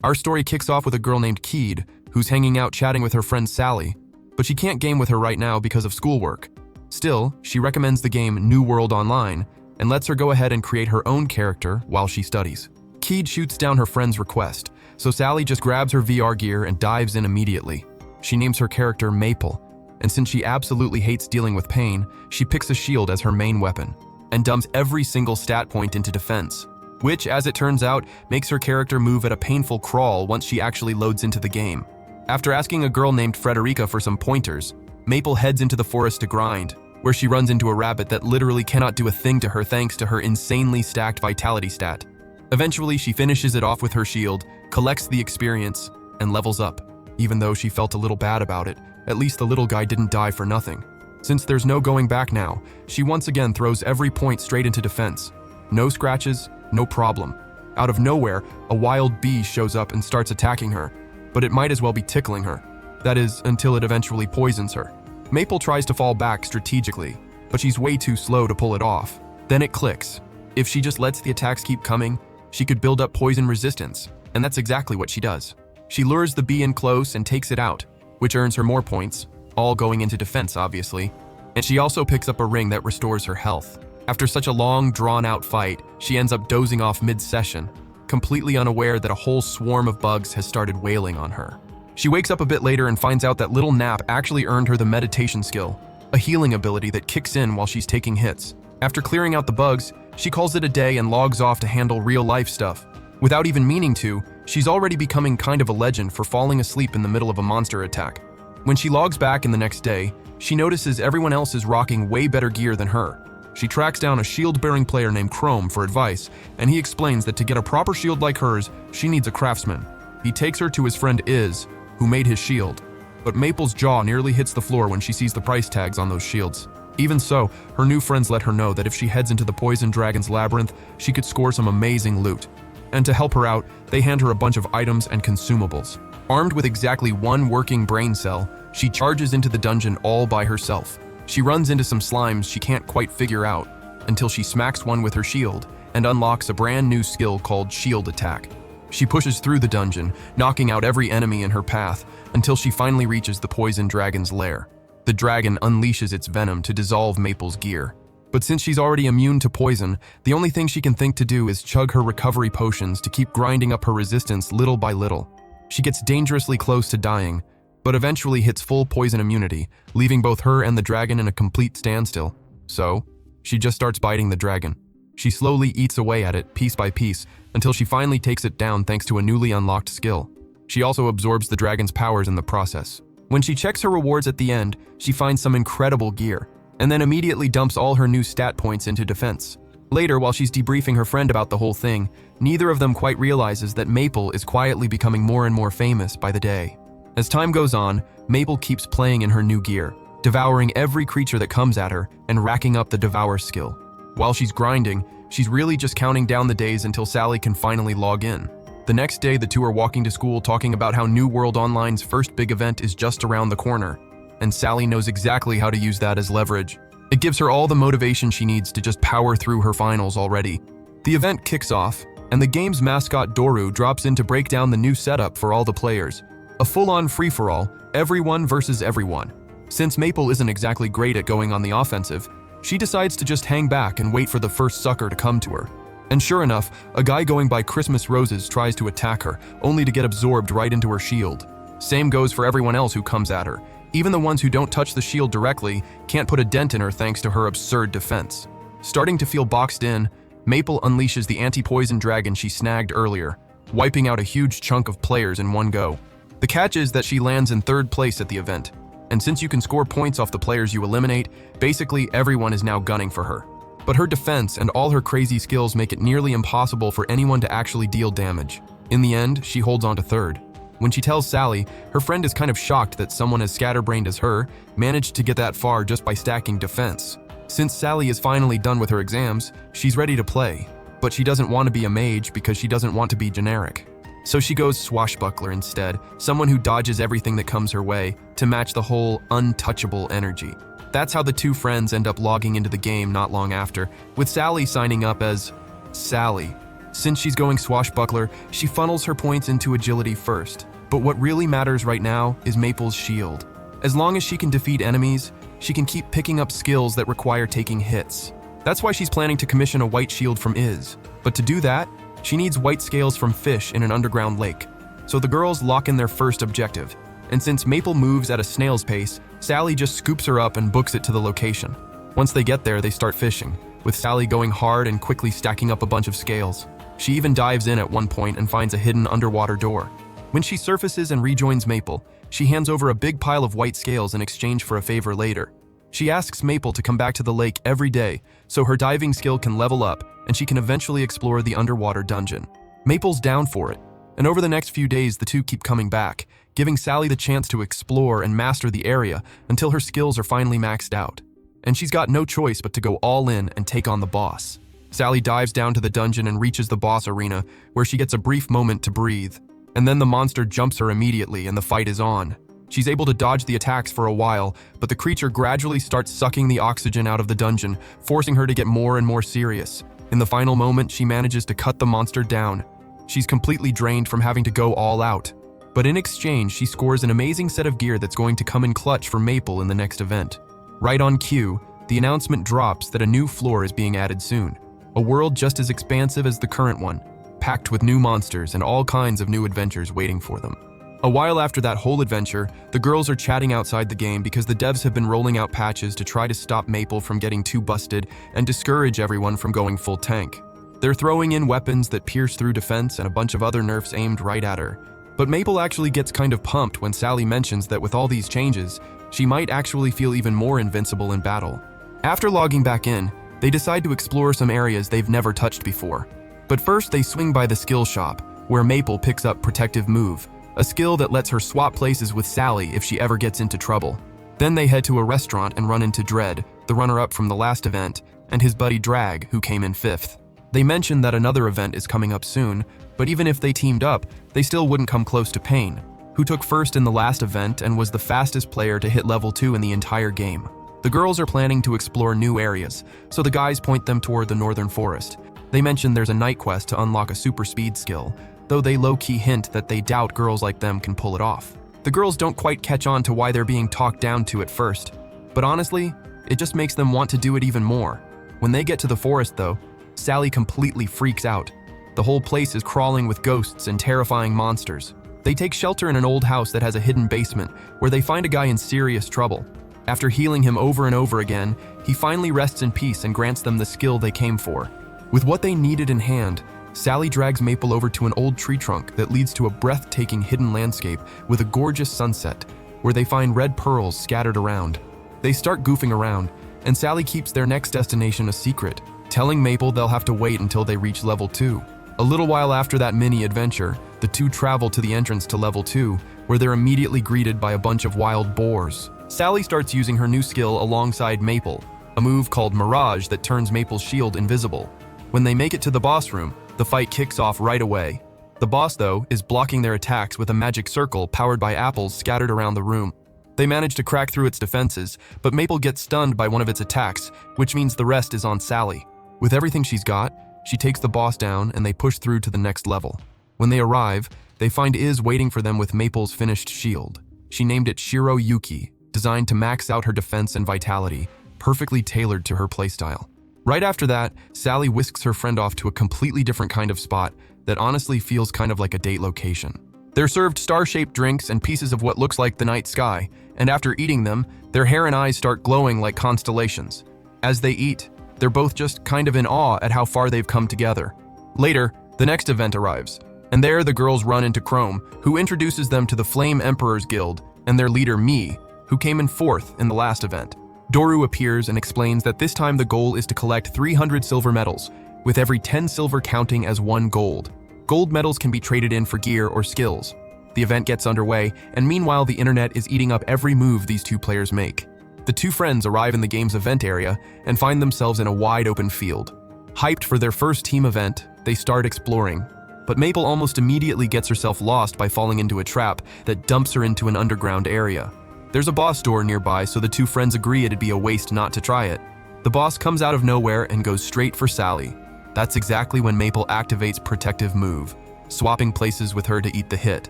Our story kicks off with a girl named Keed, who's hanging out chatting with her friend Sally, but she can't game with her right now because of schoolwork. Still, she recommends the game New World Online and lets her go ahead and create her own character while she studies. Keed shoots down her friend's request, so Sally just grabs her VR gear and dives in immediately. She names her character Maple, and since she absolutely hates dealing with pain, she picks a shield as her main weapon and dumps every single stat point into defense, which, as it turns out, makes her character move at a painful crawl once she actually loads into the game. After asking a girl named Frederica for some pointers, Maple heads into the forest to grind, where she runs into a rabbit that literally cannot do a thing to her thanks to her insanely stacked vitality stat. Eventually, she finishes it off with her shield, collects the experience, and levels up. Even though she felt a little bad about it, at least the little guy didn't die for nothing. Since there's no going back now, she once again throws every point straight into defense. No scratches, no problem. Out of nowhere, a wild bee shows up and starts attacking her, but it might as well be tickling her. That is, until it eventually poisons her. Maple tries to fall back strategically, but she's way too slow to pull it off. Then it clicks. If she just lets the attacks keep coming, she could build up poison resistance, and that's exactly what she does. She lures the bee in close and takes it out, which earns her more points, all going into defense obviously, and she also picks up a ring that restores her health. After such a long, drawn-out fight, she ends up dozing off mid-session, completely unaware that a whole swarm of bugs has started wailing on her. She wakes up a bit later and finds out that little nap actually earned her the meditation skill, a healing ability that kicks in while she's taking hits. After clearing out the bugs, she calls it a day and logs off to handle real-life stuff. Without even meaning to, she's already becoming kind of a legend for falling asleep in the middle of a monster attack. When she logs back in the next day, she notices everyone else is rocking way better gear than her. She tracks down a shield-bearing player named Chrome for advice, and he explains that to get a proper shield like hers, she needs a craftsman. He takes her to his friend Iz, who made his shield. But Maple's jaw nearly hits the floor when she sees the price tags on those shields. Even so, her new friends let her know that if she heads into the Poison Dragon's labyrinth, she could score some amazing loot. And to help her out, they hand her a bunch of items and consumables. Armed with exactly one working brain cell, she charges into the dungeon all by herself. She runs into some slimes she can't quite figure out, until she smacks one with her shield and unlocks a brand new skill called Shield Attack. She pushes through the dungeon, knocking out every enemy in her path, until she finally reaches the Poison Dragon's lair. The dragon unleashes its venom to dissolve Maple's gear. But since she's already immune to poison, the only thing she can think to do is chug her recovery potions to keep grinding up her resistance little by little. She gets dangerously close to dying, but eventually hits full poison immunity, leaving both her and the dragon in a complete standstill. So, she just starts biting the dragon. She slowly eats away at it, piece by piece, until she finally takes it down thanks to a newly unlocked skill. She also absorbs the dragon's powers in the process. When she checks her rewards at the end, she finds some incredible gear, and then immediately dumps all her new stat points into defense. Later, while she's debriefing her friend about the whole thing, neither of them quite realizes that Maple is quietly becoming more and more famous by the day. As time goes on, Maple keeps playing in her new gear, devouring every creature that comes at her and racking up the Devour skill. While she's grinding, she's really just counting down the days until Sally can finally log in. The next day, the two are walking to school talking about how New World Online's first big event is just around the corner, and Sally knows exactly how to use that as leverage. It gives her all the motivation she needs to just power through her finals already. The event kicks off, and the game's mascot Doru drops in to break down the new setup for all the players. A full-on free-for-all, everyone versus everyone. Since Maple isn't exactly great at going on the offensive, she decides to just hang back and wait for the first sucker to come to her. And sure enough, a guy going by Christmas Roses tries to attack her, only to get absorbed right into her shield. Same goes for everyone else who comes at her. Even the ones who don't touch the shield directly can't put a dent in her thanks to her absurd defense. Starting to feel boxed in, Maple unleashes the anti-poison dragon she snagged earlier, wiping out a huge chunk of players in one go. The catch is that she lands in third place at the event, and since you can score points off the players you eliminate, basically everyone is now gunning for her. But her defense and all her crazy skills make it nearly impossible for anyone to actually deal damage. In the end, she holds on to third. When she tells Sally, her friend is kind of shocked that someone as scatterbrained as her managed to get that far just by stacking defense. Since Sally is finally done with her exams, she's ready to play, but she doesn't want to be a mage because she doesn't want to be generic. So she goes swashbuckler instead, someone who dodges everything that comes her way to match the whole untouchable energy. That's how the two friends end up logging into the game not long after, with Sally signing up as Sally. Since she's going swashbuckler, she funnels her points into agility first. But what really matters right now is Maple's shield. As long as she can defeat enemies, she can keep picking up skills that require taking hits. That's why she's planning to commission a white shield from Iz. But to do that, she needs white scales from fish in an underground lake. So the girls lock in their first objective. And since Maple moves at a snail's pace, Sally just scoops her up and books it to the location. Once they get there, they start fishing, with Sally going hard and quickly stacking up a bunch of scales. She even dives in at one point and finds a hidden underwater door. When she surfaces and rejoins Maple, she hands over a big pile of white scales in exchange for a favor later. She asks Maple to come back to the lake every day so her diving skill can level up and she can eventually explore the underwater dungeon. Maple's down for it, and over the next few days the two keep coming back, giving Sally the chance to explore and master the area until her skills are finally maxed out. And she's got no choice but to go all in and take on the boss. Sally dives down to the dungeon and reaches the boss arena, where she gets a brief moment to breathe. And then the monster jumps her immediately and the fight is on. She's able to dodge the attacks for a while, but the creature gradually starts sucking the oxygen out of the dungeon, forcing her to get more and more serious. In the final moment, she manages to cut the monster down. She's completely drained from having to go all out. But in exchange, she scores an amazing set of gear that's going to come in clutch for Maple in the next event. Right on cue, the announcement drops that a new floor is being added soon. A world just as expansive as the current one, packed with new monsters and all kinds of new adventures waiting for them. A while after that whole adventure, the girls are chatting outside the game because the devs have been rolling out patches to try to stop Maple from getting too busted and discourage everyone from going full tank. They're throwing in weapons that pierce through defense and a bunch of other nerfs aimed right at her. But Maple actually gets kind of pumped when Sally mentions that with all these changes, she might actually feel even more invincible in battle. After logging back in, they decide to explore some areas they've never touched before. But first they swing by the skill shop, where Maple picks up Protective Move, a skill that lets her swap places with Sally if she ever gets into trouble. Then they head to a restaurant and run into Dread, the runner-up from the last event, and his buddy Drag, who came in 5th. They mention that another event is coming up soon, but even if they teamed up, they still wouldn't come close to Pain, who took first in the last event and was the fastest player to hit level 2 in the entire game. The girls are planning to explore new areas, so the guys point them toward the Northern Forest. They mention there's a night quest to unlock a super speed skill, though they low-key hint that they doubt girls like them can pull it off. The girls don't quite catch on to why they're being talked down to at first, but honestly, it just makes them want to do it even more. When they get to the forest though, Sally completely freaks out. The whole place is crawling with ghosts and terrifying monsters. They take shelter in an old house that has a hidden basement, where they find a guy in serious trouble. After healing him over and over again, he finally rests in peace and grants them the skill they came for. With what they needed in hand, Sally drags Maple over to an old tree trunk that leads to a breathtaking hidden landscape with a gorgeous sunset, where they find red pearls scattered around. They start goofing around, and Sally keeps their next destination a secret, telling Maple they'll have to wait until they reach level 2. A little while after that mini-adventure, the two travel to the entrance to level 2, where they're immediately greeted by a bunch of wild boars. Sally starts using her new skill alongside Maple, a move called Mirage that turns Maple's shield invisible. When they make it to the boss room, the fight kicks off right away. The boss, though, is blocking their attacks with a magic circle powered by apples scattered around the room. They manage to crack through its defenses, but Maple gets stunned by one of its attacks, which means the rest is on Sally. With everything she's got, she takes the boss down and they push through to the next level. When they arrive, they find Iz waiting for them with Maple's finished shield. She named it Shiro Yuki, designed to max out her defense and vitality, perfectly tailored to her playstyle. Right after that, Sally whisks her friend off to a completely different kind of spot that honestly feels kind of like a date location. They're served star-shaped drinks and pieces of what looks like the night sky, and after eating them, their hair and eyes start glowing like constellations. As they eat, they're both just kind of in awe at how far they've come together. Later, the next event arrives, and there the girls run into Chrome, who introduces them to the Flame Emperor's Guild and their leader Mi, who came in 4th in the last event. Doru appears and explains that this time the goal is to collect 300 silver medals, with every 10 silver counting as 1 gold. Gold medals can be traded in for gear or skills. The event gets underway, and meanwhile the internet is eating up every move these two players make. The two friends arrive in the game's event area and find themselves in a wide open field. Hyped for their first team event, they start exploring. But Maple almost immediately gets herself lost by falling into a trap that dumps her into an underground area. There's a boss door nearby, so the two friends agree it'd be a waste not to try it. The boss comes out of nowhere and goes straight for Sally. That's exactly when Maple activates Protective Move, swapping places with her to eat the hit.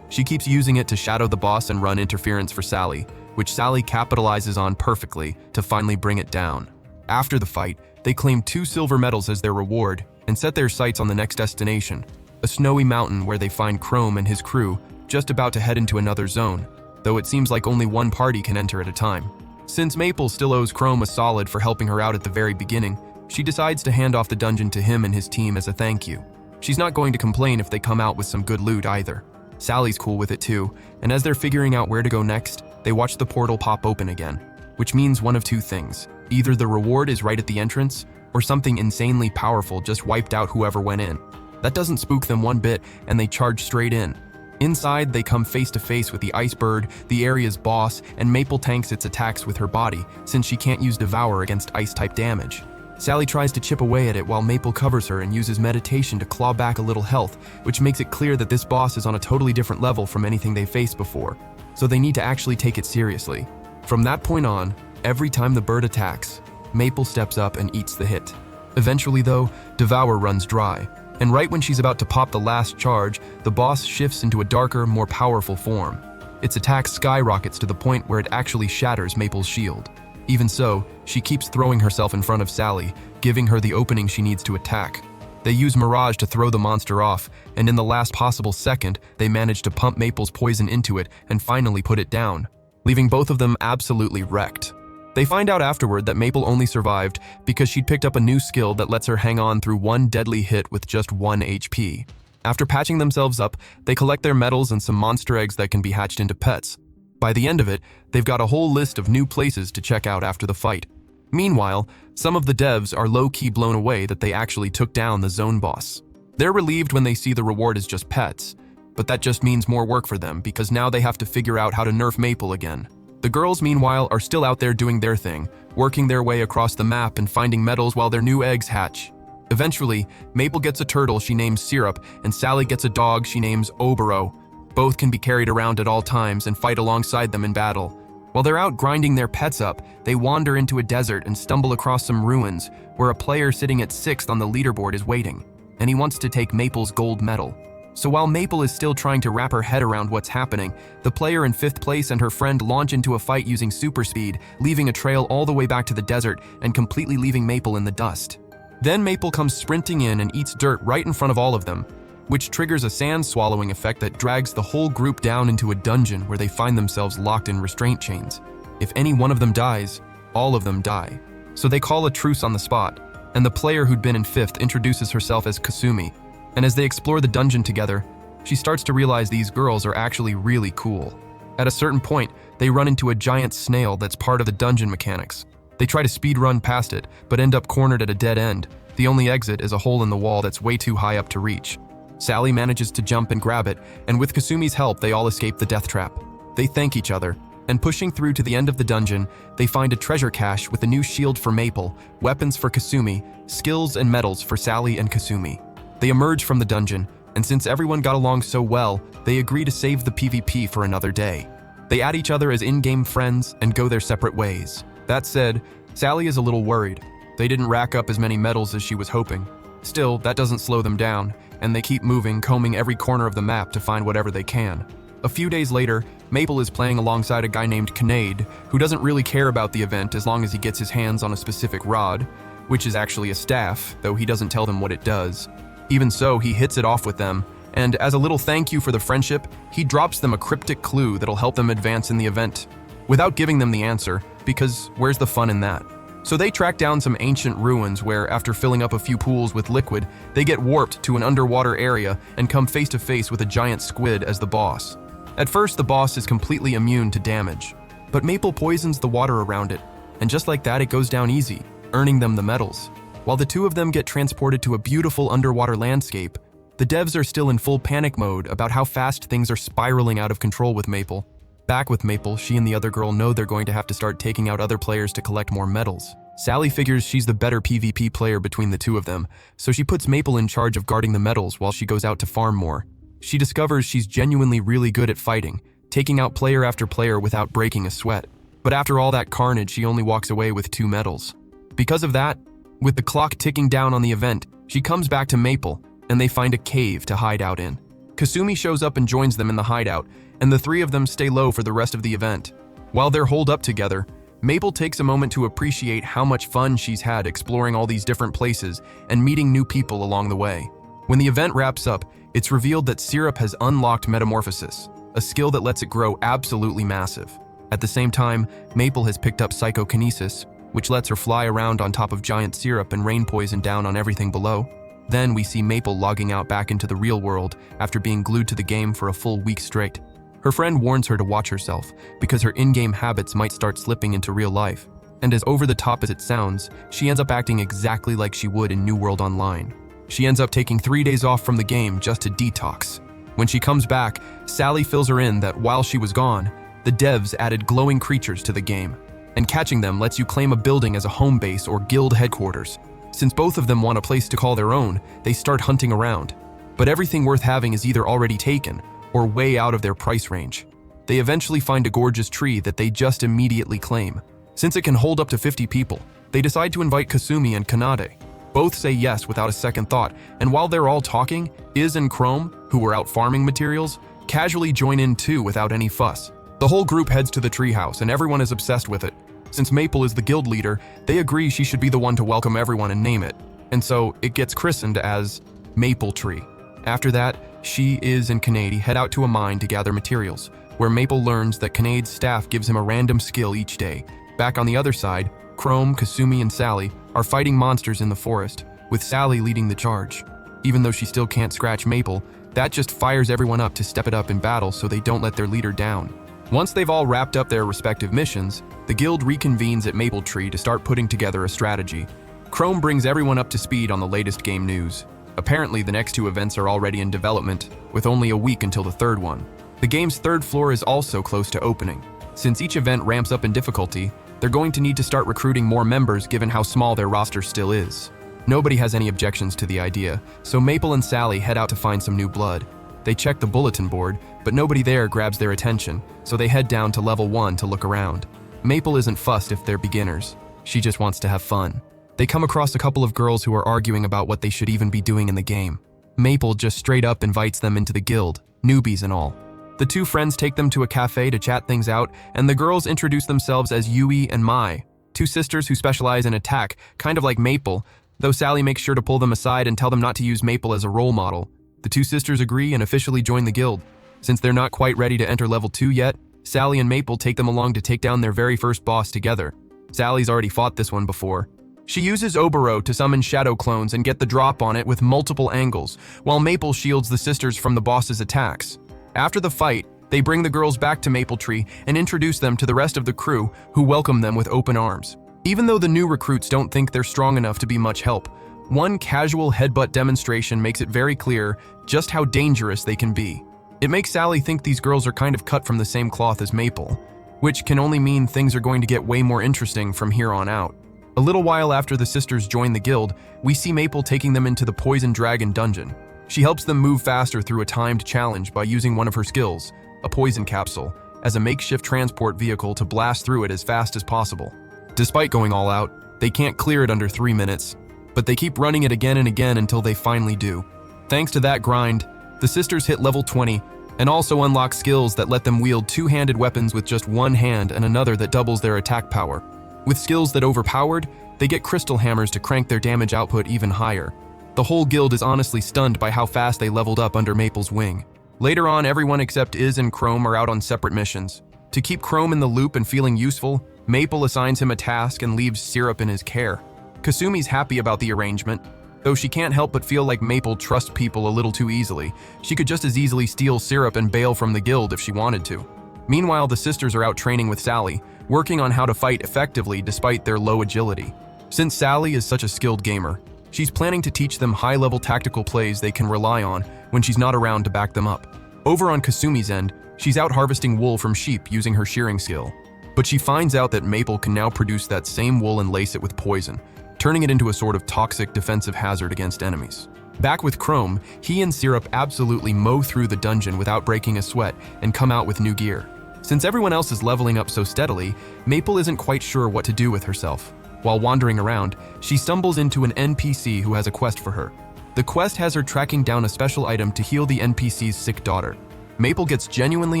She keeps using it to shadow the boss and run interference for Sally, which Sally capitalizes on perfectly to finally bring it down. After the fight, they claim 2 silver medals as their reward and set their sights on the next destination, a snowy mountain where they find Chrome and his crew just about to head into another zone, though it seems like only one party can enter at a time. Since Maple still owes Chrome a solid for helping her out at the very beginning, she decides to hand off the dungeon to him and his team as a thank you. She's not going to complain if they come out with some good loot either. Sally's cool with it too, and as they're figuring out where to go next, they watch the portal pop open again, which means one of 2 things. Either the reward is right at the entrance, or something insanely powerful just wiped out whoever went in. That doesn't spook them one bit, and they charge straight in. Inside, they come face to face with the Ice Bird, the area's boss, and Maple tanks its attacks with her body, since she can't use Devour against ice-type damage. Sally tries to chip away at it while Maple covers her and uses meditation to claw back a little health, which makes it clear that this boss is on a totally different level from anything they faced before, so they need to actually take it seriously. From that point on, every time the bird attacks, Maple steps up and eats the hit. Eventually though, Devour runs dry, and right when she's about to pop the last charge, the boss shifts into a darker, more powerful form. Its attack skyrockets to the point where it actually shatters Maple's shield. Even so, she keeps throwing herself in front of Sally, giving her the opening she needs to attack. They use Mirage to throw the monster off, and in the last possible second, they manage to pump Maple's poison into it and finally put it down, leaving both of them absolutely wrecked. They find out afterward that Maple only survived because she'd picked up a new skill that lets her hang on through 1 deadly hit with just 1 HP. After patching themselves up, they collect their medals and some monster eggs that can be hatched into pets. By the end of it, they've got a whole list of new places to check out after the fight. Meanwhile, some of the devs are low-key blown away that they actually took down the zone boss. They're relieved when they see the reward is just pets, but that just means more work for them because now they have to figure out how to nerf Maple again. The girls, meanwhile, are still out there doing their thing, working their way across the map and finding medals while their new eggs hatch. Eventually, Maple gets a turtle she names Syrup, and Sally gets a dog she names Obero. Both can be carried around at all times and fight alongside them in battle. While they're out grinding their pets up, they wander into a desert and stumble across some ruins, where a player sitting at 6th on the leaderboard is waiting, and he wants to take Maple's gold medal. So while Maple is still trying to wrap her head around what's happening, the player in 5th place and her friend launch into a fight using super speed, leaving a trail all the way back to the desert and completely leaving Maple in the dust. Then Maple comes sprinting in and eats dirt right in front of all of them, which triggers a sand-swallowing effect that drags the whole group down into a dungeon where they find themselves locked in restraint chains. If any one of them dies, all of them die. So they call a truce on the spot, and the player who'd been in 5th introduces herself as Kasumi, and as they explore the dungeon together, she starts to realize these girls are actually really cool. At a certain point, they run into a giant snail that's part of the dungeon mechanics. They try to speedrun past it, but end up cornered at a dead end. The only exit is a hole in the wall that's way too high up to reach. Sally manages to jump and grab it, and with Kasumi's help, they all escape the death trap. They thank each other, and pushing through to the end of the dungeon, they find a treasure cache with a new shield for Maple, weapons for Kasumi, skills and medals for Sally and Kasumi. They emerge from the dungeon, and since everyone got along so well, they agree to save the PvP for another day. They add each other as in-game friends and go their separate ways. That said, Sally is a little worried. They didn't rack up as many medals as she was hoping. Still, that doesn't slow them down, and they keep moving, combing every corner of the map to find whatever they can. A few days later, Maple is playing alongside a guy named Kinnaid, who doesn't really care about the event as long as he gets his hands on a specific rod, which is actually a staff, though he doesn't tell them what it does. Even so, he hits it off with them, and as a little thank you for the friendship, he drops them a cryptic clue that'll help them advance in the event, without giving them the answer, because where's the fun in that? So they track down some ancient ruins where, after filling up a few pools with liquid, they get warped to an underwater area and come face to face with a giant squid as the boss. At first, the boss is completely immune to damage, but Maple poisons the water around it, and just like that, it goes down easy, earning them the medals. While the two of them get transported to a beautiful underwater landscape, the devs are still in full panic mode about how fast things are spiraling out of control with Maple. Back with Maple, she and the other girl know they're going to have to start taking out other players to collect more medals. Sally figures she's the better PvP player between the two of them, so she puts Maple in charge of guarding the medals while she goes out to farm more. She discovers she's genuinely really good at fighting, taking out player after player without breaking a sweat. But after all that carnage, she only walks away with 2 medals. Because of that, with the clock ticking down on the event, She comes back to Maple, and they find a cave to hide out in. Kasumi shows up and joins them in the hideout, and the three of them stay low for the rest of the event. While they're holed up together, Maple takes a moment to appreciate how much fun she's had exploring all these different places and meeting new people along the way. When the event wraps up, it's revealed that Syrup has unlocked Metamorphosis, a skill that lets it grow absolutely massive. At the same time, Maple has picked up Psychokinesis, which lets her fly around on top of giant syrup and rain poison down on everything below. Then we see Maple logging out back into the real world after being glued to the game for a full week straight. Her friend warns her to watch herself because her in-game habits might start slipping into real life. And as over-the-top as it sounds, she ends up acting exactly like she would in New World Online. She ends up taking 3 days off from the game just to detox. When she comes back, Sally fills her in that while she was gone, the devs added glowing creatures to the game, and catching them lets you claim a building as a home base or guild headquarters. Since both of them want a place to call their own, they start hunting around. But everything worth having is either already taken or way out of their price range. They eventually find a gorgeous tree that they just immediately claim. Since it can hold up to 50 people, they decide to invite Kasumi and Kanade. Both say yes without a second thought, and while they're all talking, Iz and Chrome, who were out farming materials, casually join in too without any fuss. The whole group heads to the treehouse and everyone is obsessed with it. Since Maple is the guild leader, they agree she should be the one to welcome everyone and name it, and so it gets christened as Maple Tree. After that, she, Iz, and Kanade head out to a mine to gather materials, where Maple learns that Kanade's staff gives him a random skill each day. Back on the other side, Chrome, Kasumi, and Sally are fighting monsters in the forest, with Sally leading the charge. Even though she still can't scratch Maple, that just fires everyone up to step it up in battle so they don't let their leader down. Once they've all wrapped up their respective missions, the guild reconvenes at Maple Tree to start putting together a strategy. Chrome brings everyone up to speed on the latest game news. Apparently, the next two events are already in development, with only a week until the third one. The game's third floor is also close to opening. Since each event ramps up in difficulty, they're going to need to start recruiting more members given how small their roster still is. Nobody has any objections to the idea, so Maple and Sally head out to find some new blood. They check the bulletin board, but nobody there grabs their attention, so they head down to level 1 to look around. Maple isn't fussed if they're beginners. She just wants to have fun. They come across a couple of girls who are arguing about what they should even be doing in the game. Maple just straight up invites them into the guild, newbies and all. The two friends take them to a cafe to chat things out, and the girls introduce themselves as Yui and Mai, two sisters who specialize in attack, kind of like Maple, though Sally makes sure to pull them aside and tell them not to use Maple as a role model. The two sisters agree and officially join the guild. Since they're not quite ready to enter level 2 yet, Sally and Maple take them along to take down their very first boss together. Sally's already fought this one before. She uses Oboro to summon shadow clones and get the drop on it with multiple angles, while Maple shields the sisters from the boss's attacks. After the fight, they bring the girls back to Maple Tree and introduce them to the rest of the crew, who welcome them with open arms. Even though the new recruits don't think they're strong enough to be much help, one casual headbutt demonstration makes it very clear just how dangerous they can be. It makes Sally think these girls are kind of cut from the same cloth as Maple, which can only mean things are going to get way more interesting from here on out. A little while after the sisters join the guild, we see Maple taking them into the Poison Dragon dungeon. She helps them move faster through a timed challenge by using one of her skills, a poison capsule, as a makeshift transport vehicle to blast through it as fast as possible. Despite going all out, they can't clear it under 3 minutes, but they keep running it again and again until they finally do. Thanks to that grind, the sisters hit level 20 and also unlock skills that let them wield two-handed weapons with just one hand and another that doubles their attack power. With skills that overpowered, they get crystal hammers to crank their damage output even higher. The whole guild is honestly stunned by how fast they leveled up under Maple's wing. Later on, everyone except Iz and Chrome are out on separate missions. To keep Chrome in the loop and feeling useful, Maple assigns him a task and leaves Syrup in his care. Kasumi's happy about the arrangement. Though she can't help but feel like Maple trusts people a little too easily. She could just as easily steal Syrup and bail from the guild if she wanted to. Meanwhile, the sisters are out training with Sally, working on how to fight effectively despite their low agility. Since Sally is such a skilled gamer, she's planning to teach them high-level tactical plays they can rely on when she's not around to back them up. Over on Kasumi's end, she's out harvesting wool from sheep using her shearing skill. But she finds out that Maple can now produce that same wool and lace it with poison, turning it into a sort of toxic defensive hazard against enemies. Back with Chrome, he and Syrup absolutely mow through the dungeon without breaking a sweat and come out with new gear. Since everyone else is leveling up so steadily, Maple isn't quite sure what to do with herself. While wandering around, she stumbles into an NPC who has a quest for her. The quest has her tracking down a special item to heal the NPC's sick daughter. Maple gets genuinely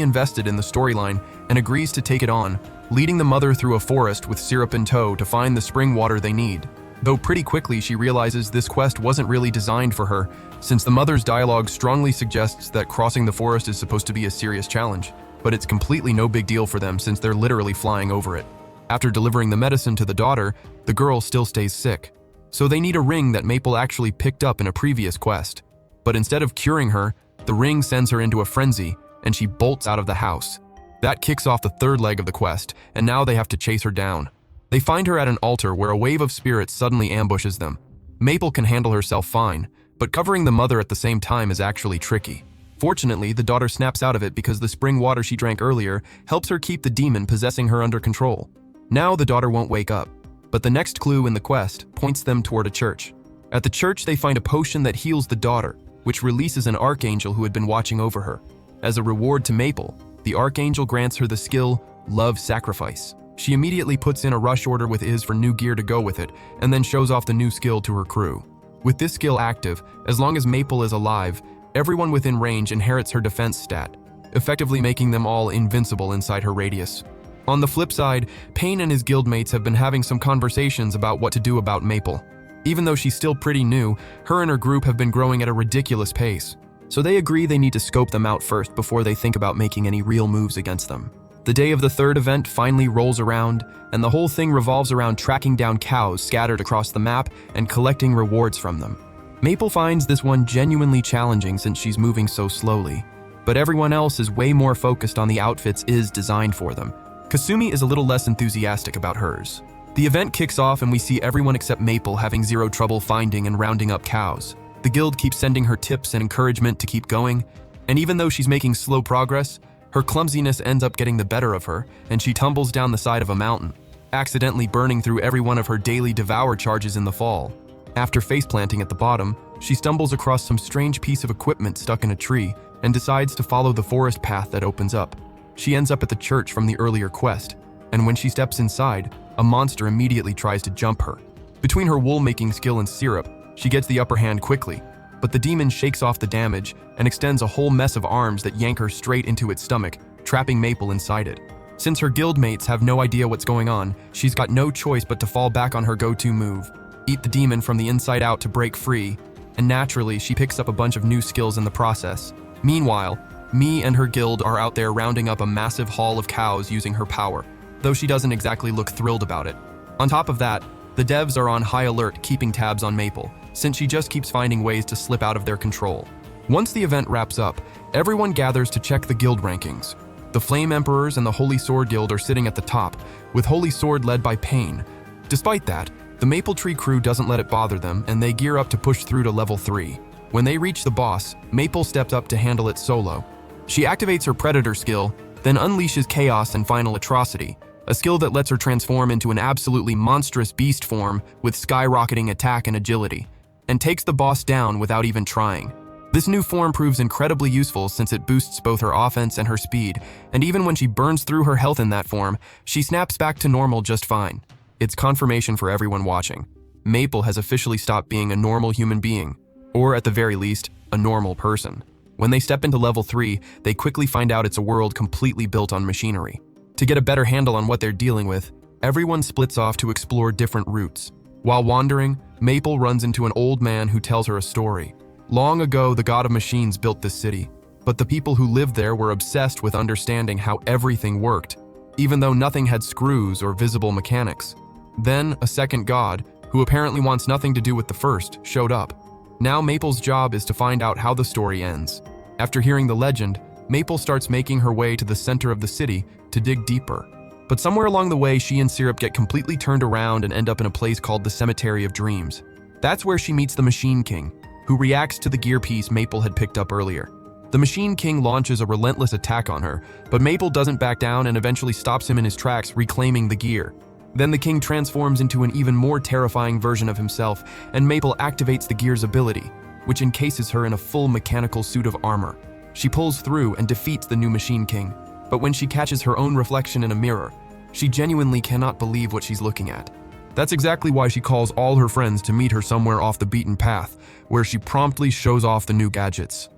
invested in the storyline and agrees to take it on, leading the mother through a forest with Syrup in tow to find the spring water they need. Though pretty quickly she realizes this quest wasn't really designed for her, since the mother's dialogue strongly suggests that crossing the forest is supposed to be a serious challenge. But it's completely no big deal for them since they're literally flying over it. After delivering the medicine to the daughter, the girl still stays sick. So they need a ring that Maple actually picked up in a previous quest. But instead of curing her, the ring sends her into a frenzy, and she bolts out of the house. That kicks off the third leg of the quest, and now they have to chase her down. They find her at an altar where a wave of spirits suddenly ambushes them. Maple can handle herself fine, but covering the mother at the same time is actually tricky. Fortunately, the daughter snaps out of it because the spring water she drank earlier helps her keep the demon possessing her under control. Now the daughter won't wake up, but the next clue in the quest points them toward a church. At the church, they find a potion that heals the daughter, which releases an archangel who had been watching over her. As a reward to Maple, the archangel grants her the skill, Love Sacrifice. She immediately puts in a rush order with Iz for new gear to go with it, and then shows off the new skill to her crew. With this skill active, as long as Maple is alive, everyone within range inherits her defense stat, effectively making them all invincible inside her radius. On the flip side, Payne and his guildmates have been having some conversations about what to do about Maple. Even though she's still pretty new, her and her group have been growing at a ridiculous pace. So they agree they need to scope them out first before they think about making any real moves against them. The day of the third event finally rolls around, and the whole thing revolves around tracking down cows scattered across the map and collecting rewards from them. Maple finds this one genuinely challenging since she's moving so slowly, but everyone else is way more focused on the outfits Iz designed for them. Kasumi is a little less enthusiastic about hers. The event kicks off and we see everyone except Maple having zero trouble finding and rounding up cows. The guild keeps sending her tips and encouragement to keep going, and even though she's making slow progress, her clumsiness ends up getting the better of her, and she tumbles down the side of a mountain, accidentally burning through every one of her daily devour charges in the fall. After face-planting at the bottom, she stumbles across some strange piece of equipment stuck in a tree and decides to follow the forest path that opens up. She ends up at the church from the earlier quest, and when she steps inside, a monster immediately tries to jump her. Between her wool-making skill and Syrup, she gets the upper hand quickly, but the demon shakes off the damage and extends a whole mess of arms that yank her straight into its stomach, trapping Maple inside it. Since her guildmates have no idea what's going on, she's got no choice but to fall back on her go-to move, eat the demon from the inside out to break free, and naturally she picks up a bunch of new skills in the process. Meanwhile, Mi and her guild are out there rounding up a massive haul of cows using her power, though she doesn't exactly look thrilled about it. On top of that, the devs are on high alert keeping tabs on Maple, since she just keeps finding ways to slip out of their control. Once the event wraps up, everyone gathers to check the guild rankings. The Flame Emperors and the Holy Sword Guild are sitting at the top, with Holy Sword led by Payne. Despite that, the Maple Tree crew doesn't let it bother them, and they gear up to push through to level 3. When they reach the boss, Maple steps up to handle it solo. She activates her Predator skill, then unleashes Chaos and Final Atrocity, a skill that lets her transform into an absolutely monstrous beast form with skyrocketing attack and agility, and takes the boss down without even trying. This new form proves incredibly useful since it boosts both her offense and her speed, and even when she burns through her health in that form, she snaps back to normal just fine. It's confirmation for everyone watching. Maple has officially stopped being a normal human being, or at the very least, a normal person. When they step into level 3, they quickly find out it's a world completely built on machinery. To get a better handle on what they're dealing with, everyone splits off to explore different routes. While wandering, Maple runs into an old man who tells her a story. Long ago, the god of machines built this city, but the people who lived there were obsessed with understanding how everything worked, even though nothing had screws or visible mechanics. Then, a second god, who apparently wants nothing to do with the first, showed up. Now Maple's job is to find out how the story ends. After hearing the legend, Maple starts making her way to the center of the city to dig deeper. But somewhere along the way, she and Syrup get completely turned around and end up in a place called the Cemetery of Dreams. That's where she meets the Machine King, who reacts to the gear piece Maple had picked up earlier. The Machine King launches a relentless attack on her, but Maple doesn't back down and eventually stops him in his tracks, reclaiming the gear. Then the king transforms into an even more terrifying version of himself, and Maple activates the gear's ability, which encases her in a full mechanical suit of armor. She pulls through and defeats the new Machine King, but when she catches her own reflection in a mirror, she genuinely cannot believe what she's looking at. That's exactly why she calls all her friends to meet her somewhere off the beaten path, where she promptly shows off the new gadgets.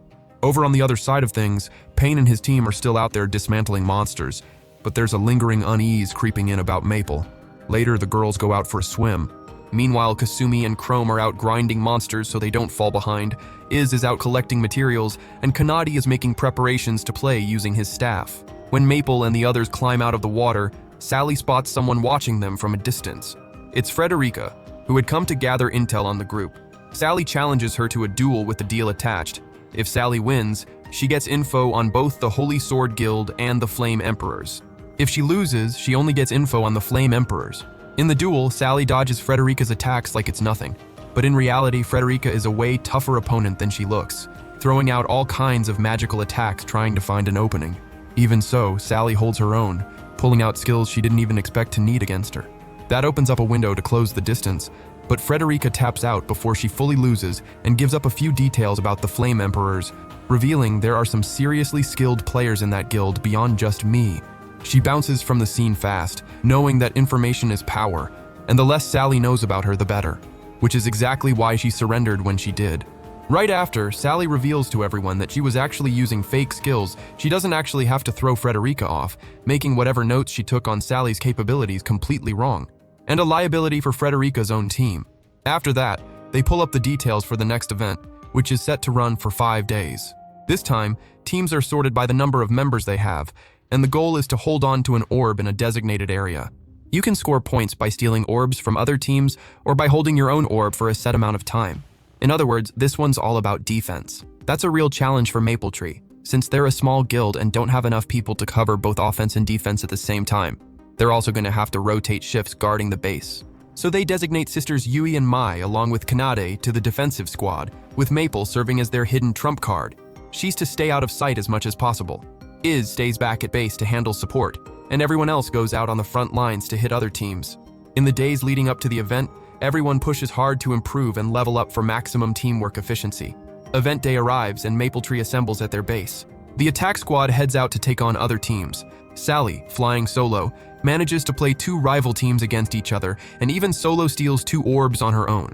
Over on the other side of things, Pain and his team are still out there dismantling monsters, but there's a lingering unease creeping in about Maple. Later, the girls go out for a swim. Meanwhile, Kasumi and Chrome are out grinding monsters so they don't fall behind, Iz is out collecting materials, and Kanade is making preparations to play using his staff. When Maple and the others climb out of the water, Sally spots someone watching them from a distance. It's Frederica, who had come to gather intel on the group. Sally challenges her to a duel with the deal attached. If Sally wins, she gets info on both the Holy Sword Guild and the Flame Emperors. If she loses, she only gets info on the Flame Emperors. In the duel, Sally dodges Frederica's attacks like it's nothing. But in reality, Frederica is a way tougher opponent than she looks, throwing out all kinds of magical attacks trying to find an opening. Even so, Sally holds her own, pulling out skills she didn't even expect to need against her. That opens up a window to close the distance, but Frederica taps out before she fully loses and gives up a few details about the Flame Emperors, revealing there are some seriously skilled players in that guild beyond just me. She bounces from the scene fast, knowing that information is power, and the less Sally knows about her, the better, which is exactly why she surrendered when she did. Right after, Sally reveals to everyone that she was actually using fake skills. She doesn't actually have to throw Frederica off, making whatever notes she took on Sally's capabilities completely wrong, and a liability for Frederica's own team. After that, they pull up the details for the next event, which is set to run for 5 days. This time, teams are sorted by the number of members they have, and the goal is to hold on to an orb in a designated area. You can score points by stealing orbs from other teams or by holding your own orb for a set amount of time. In other words, this one's all about defense. That's a real challenge for Mapletree, since they're a small guild and don't have enough people to cover both offense and defense at the same time. They're also going to have to rotate shifts guarding the base. So they designate sisters Yui and Mai along with Kanade to the defensive squad, with Maple serving as their hidden trump card. She's to stay out of sight as much as possible. Iz stays back at base to handle support, and everyone else goes out on the front lines to hit other teams. In the days leading up to the event, everyone pushes hard to improve and level up for maximum teamwork efficiency. Event day arrives and Mapletree assembles at their base. The attack squad heads out to take on other teams. Sally, flying solo, manages to play 2 rival teams against each other and even solo steals 2 orbs on her own.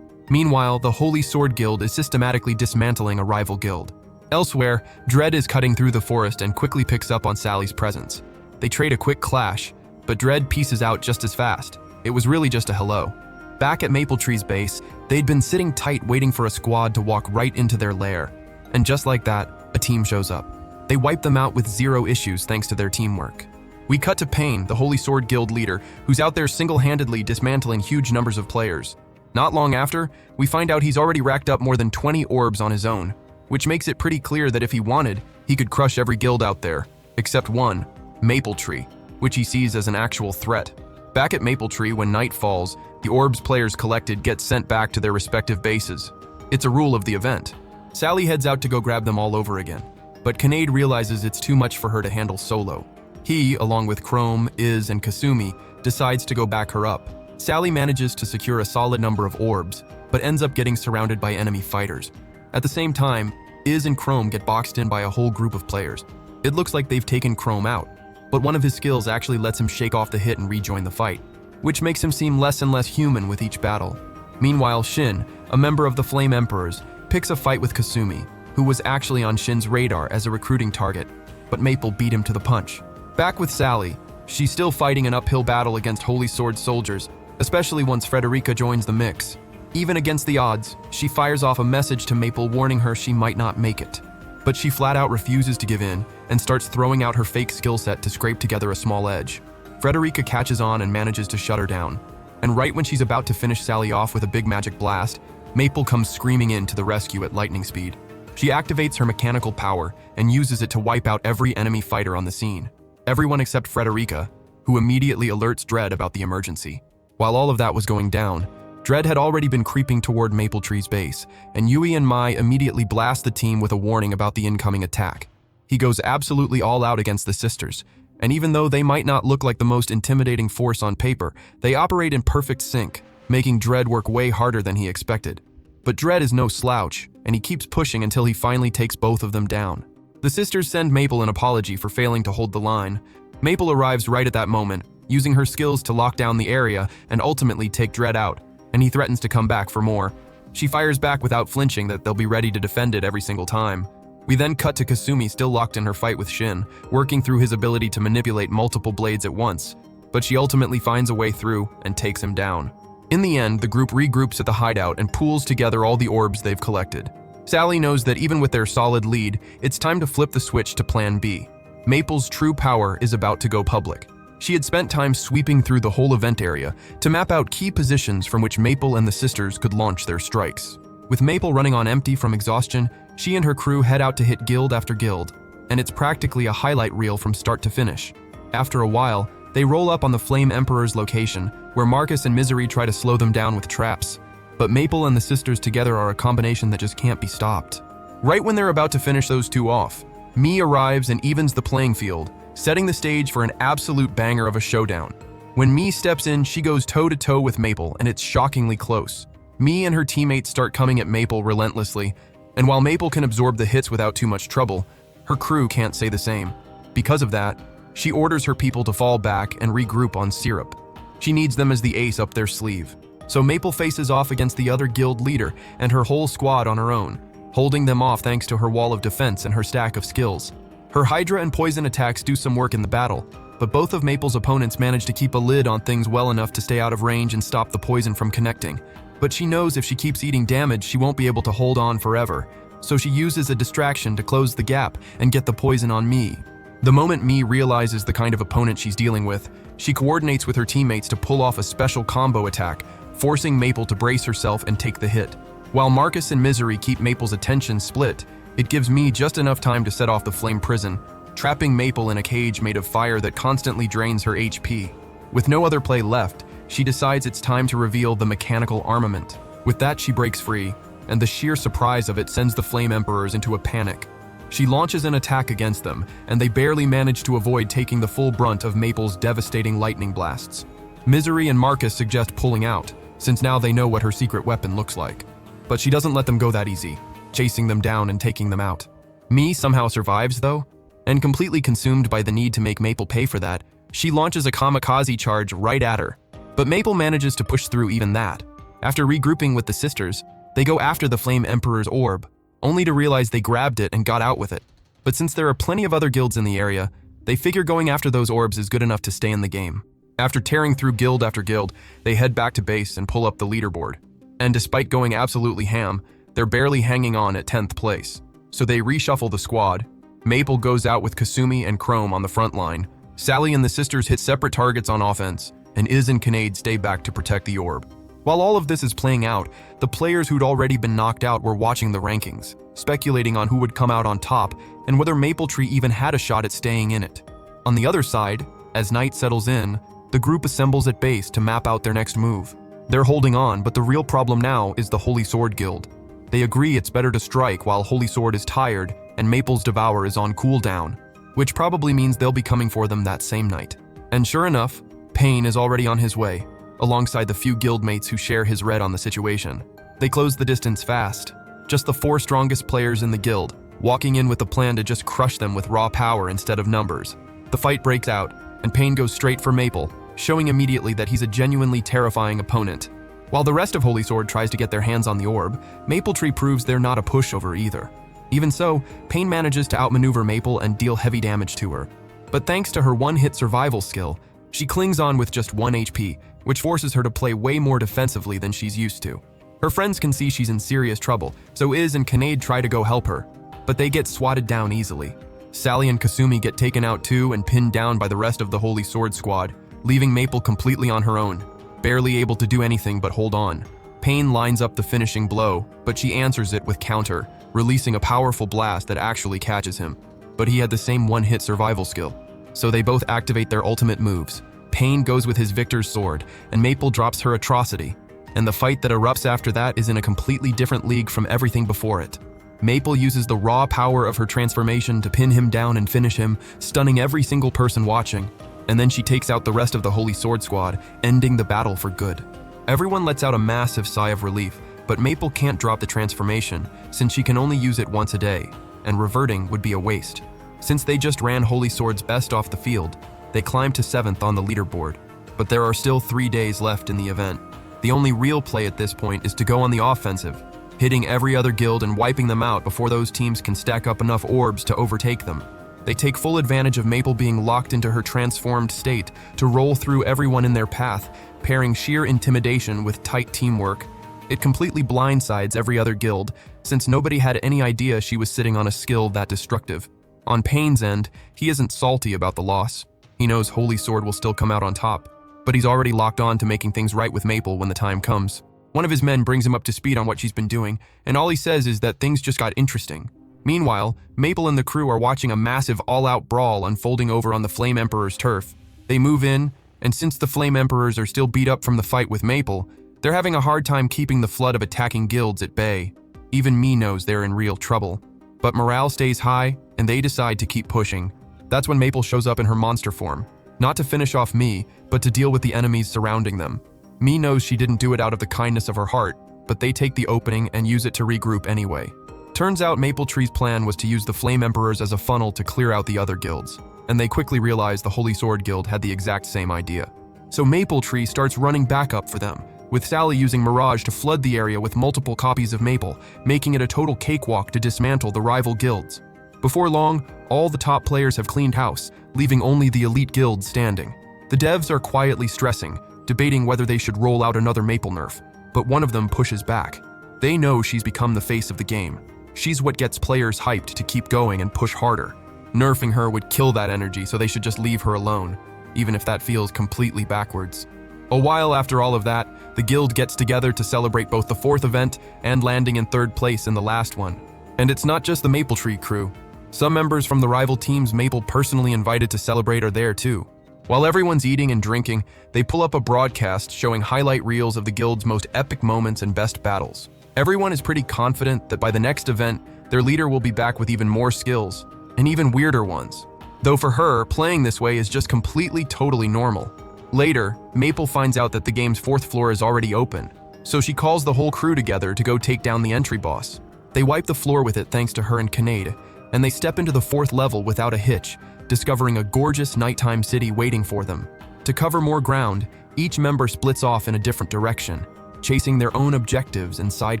Meanwhile, the Holy Sword Guild is systematically dismantling a rival guild. Elsewhere, Dread is cutting through the forest and quickly picks up on Sally's presence. They trade a quick clash, but Dread pieces out just as fast. It was really just a hello. Back at Mapletree's base, they'd been sitting tight waiting for a squad to walk right into their lair. And just like that, a team shows up. They wipe them out with 0 issues thanks to their teamwork. We cut to Pain, the Holy Sword Guild leader, who's out there single-handedly dismantling huge numbers of players. Not long after, we find out he's already racked up more than 20 orbs on his own, which makes it pretty clear that if he wanted, he could crush every guild out there, except one, Mapletree, which he sees as an actual threat. Back at Mapletree, when night falls, the orbs players collected get sent back to their respective bases. It's a rule of the event. Sally heads out to go grab them all over again, but Kanade realizes it's too much for her to handle solo. He, along with Chrome, Iz, and Kasumi, decides to go back her up. Sally manages to secure a solid number of orbs, but ends up getting surrounded by enemy fighters. At the same time, Iz and Chrome get boxed in by a whole group of players. It looks like they've taken Chrome out, but one of his skills actually lets him shake off the hit and rejoin the fight, which makes him seem less and less human with each battle. Meanwhile, Shin, a member of the Flame Emperors, picks a fight with Kasumi, who was actually on Shin's radar as a recruiting target, but Maple beat him to the punch. Back with Sally, she's still fighting an uphill battle against Holy Sword soldiers, especially once Frederica joins the mix. Even against the odds, she fires off a message to Maple warning her she might not make it. But she flat out refuses to give in and starts throwing out her fake skill set to scrape together a small edge. Frederica catches on and manages to shut her down. And right when she's about to finish Sally off with a big magic blast, Maple comes screaming in to the rescue at lightning speed. She activates her mechanical power and uses it to wipe out every enemy fighter on the scene. Everyone except Frederica, who immediately alerts Dread about the emergency. While all of that was going down, Dread had already been creeping toward Mapletree's base, and Yui and Mai immediately blast the team with a warning about the incoming attack. He goes absolutely all out against the sisters, and even though they might not look like the most intimidating force on paper, they operate in perfect sync, making Dread work way harder than he expected. But Dread is no slouch, and he keeps pushing until he finally takes both of them down. The sisters send Maple an apology for failing to hold the line. Maple arrives right at that moment, using her skills to lock down the area and ultimately take Dread out, and he threatens to come back for more. She fires back without flinching that they'll be ready to defend it every single time. We then cut to Kasumi still locked in her fight with Shin, working through his ability to manipulate multiple blades at once, but she ultimately finds a way through and takes him down. In the end, the group regroups at the hideout and pools together all the orbs they've collected. Sally knows that even with their solid lead, it's time to flip the switch to Plan B. Maple's true power is about to go public. She had spent time sweeping through the whole event area to map out key positions from which Maple and the sisters could launch their strikes. With Maple running on empty from exhaustion, she and her crew head out to hit guild after guild, and it's practically a highlight reel from start to finish. After a while, they roll up on the Flame Emperor's location, where Marcus and Misery try to slow them down with traps. But Maple and the sisters together are a combination that just can't be stopped. Right when they're about to finish those two off, Mii arrives and evens the playing field, setting the stage for an absolute banger of a showdown. When Mii steps in, she goes toe-to-toe with Maple, and it's shockingly close. Mii and her teammates start coming at Maple relentlessly, and while Maple can absorb the hits without too much trouble, her crew can't say the same. Because of that, she orders her people to fall back and regroup on Syrup. She needs them as the ace up their sleeve. So Maple faces off against the other guild leader and her whole squad on her own, holding them off thanks to her wall of defense and her stack of skills. Her Hydra and Poison attacks do some work in the battle, but both of Maple's opponents manage to keep a lid on things well enough to stay out of range and stop the poison from connecting. But she knows if she keeps eating damage, she won't be able to hold on forever, so she uses a distraction to close the gap and get the poison on Mii. The moment Mii realizes the kind of opponent she's dealing with, she coordinates with her teammates to pull off a special combo attack, forcing Maple to brace herself and take the hit. While Marcus and Misery keep Maple's attention split, it gives Mii just enough time to set off the flame prison, trapping Maple in a cage made of fire that constantly drains her HP. With no other play left, she decides it's time to reveal the mechanical armament. With that, she breaks free, and the sheer surprise of it sends the Flame Emperors into a panic. She launches an attack against them, and they barely manage to avoid taking the full brunt of Maple's devastating lightning blasts. Misery and Marcus suggest pulling out, since now they know what her secret weapon looks like. But she doesn't let them go that easy, chasing them down and taking them out. Mii somehow survives, though, and completely consumed by the need to make Maple pay for that, she launches a kamikaze charge right at her. But Maple manages to push through even that. After regrouping with the sisters, they go after the Flame Emperor's orb, only to realize they grabbed it and got out with it. But since there are plenty of other guilds in the area, they figure going after those orbs is good enough to stay in the game. After tearing through guild after guild, they head back to base and pull up the leaderboard. And despite going absolutely ham, they're barely hanging on at 10th place. So they reshuffle the squad. Maple goes out with Kasumi and Chrome on the front line. Sally and the sisters hit separate targets on offense, and Iz and Kinnaid stay back to protect the orb. While all of this is playing out, the players who'd already been knocked out were watching the rankings, speculating on who would come out on top and whether Mapletree even had a shot at staying in it. On the other side, as night settles in, the group assembles at base to map out their next move. They're holding on, but the real problem now is the Holy Sword Guild. They agree it's better to strike while Holy Sword is tired and Maple's Devour is on cooldown, which probably means they'll be coming for them that same night. And sure enough, Pain is already on his way, alongside the few guildmates who share his read on the situation. They close the distance fast, just the 4 strongest players in the guild, walking in with the plan to just crush them with raw power instead of numbers. The fight breaks out, and Pain goes straight for Maple, showing immediately that he's a genuinely terrifying opponent. While the rest of Holy Sword tries to get their hands on the orb, Mapletree proves they're not a pushover either. Even so, Pain manages to outmaneuver Maple and deal heavy damage to her. But thanks to her one-hit survival skill, she clings on with just 1 HP, which forces her to play way more defensively than she's used to. Her friends can see she's in serious trouble, so Iz and Kinnaid try to go help her, but they get swatted down easily. Sally and Kasumi get taken out too and pinned down by the rest of the Holy Sword squad, leaving Maple completely on her own, barely able to do anything but hold on. Pain lines up the finishing blow, but she answers it with counter, releasing a powerful blast that actually catches him. But he had the same one-hit survival skill, so they both activate their ultimate moves. Pain goes with his Victor's sword, and Maple drops her Atrocity, and the fight that erupts after that is in a completely different league from everything before it. Maple uses the raw power of her transformation to pin him down and finish him, stunning every single person watching, and then she takes out the rest of the Holy Sword squad, ending the battle for good. Everyone lets out a massive sigh of relief, but Maple can't drop the transformation since she can only use it once a day, and reverting would be a waste. Since they just ran Holy Sword's best off the field, They climb to 7th on the leaderboard, but there are still 3 days left in the event. The only real play at this point is to go on the offensive, hitting every other guild and wiping them out before those teams can stack up enough orbs to overtake them. They take full advantage of Maple being locked into her transformed state to roll through everyone in their path, pairing sheer intimidation with tight teamwork. It completely blindsides every other guild, since nobody had any idea she was sitting on a skill that destructive. On Payne's end, he isn't salty about the loss. He knows Holy Sword will still come out on top, but he's already locked on to making things right with Maple when the time comes. One of his men brings him up to speed on what she's been doing, and all he says is that things just got interesting. Meanwhile, Maple and the crew are watching a massive all-out brawl unfolding over on the Flame Emperor's turf. They move in, and since the Flame Emperors are still beat up from the fight with Maple, they're having a hard time keeping the flood of attacking guilds at bay. Even me knows they're in real trouble. But morale stays high, and they decide to keep pushing. That's when Maple shows up in her monster form. Not to finish off me, but to deal with the enemies surrounding them. Me knows she didn't do it out of the kindness of her heart, but they take the opening and use it to regroup anyway. Turns out Maple Tree's plan was to use the Flame Emperors as a funnel to clear out the other guilds, and they quickly realize the Holy Sword Guild had the exact same idea. So Maple Tree starts running back up for them, with Sally using Mirage to flood the area with multiple copies of Maple, making it a total cakewalk to dismantle the rival guilds. Before long, all the top players have cleaned house, leaving only the elite guilds standing. The devs are quietly stressing, debating whether they should roll out another Maple nerf, but one of them pushes back. They know she's become the face of the game. She's what gets players hyped to keep going and push harder. Nerfing her would kill that energy, so they should just leave her alone, even if that feels completely backwards. A while after all of that, the guild gets together to celebrate both the 4th event and landing in 3rd place in the last one. And it's not just the Maple Tree crew. Some members from the rival teams Maple personally invited to celebrate are there too. While everyone's eating and drinking, they pull up a broadcast showing highlight reels of the guild's most epic moments and best battles. Everyone is pretty confident that by the next event, their leader will be back with even more skills, and even weirder ones. Though for her, playing this way is just totally normal. Later, Maple finds out that the game's 4th floor is already open, so she calls the whole crew together to go take down the entry boss. They wipe the floor with it thanks to her and Kinnaid, and they step into the 4th level without a hitch, discovering a gorgeous nighttime city waiting for them. To cover more ground, each member splits off in a different direction, chasing their own objectives and side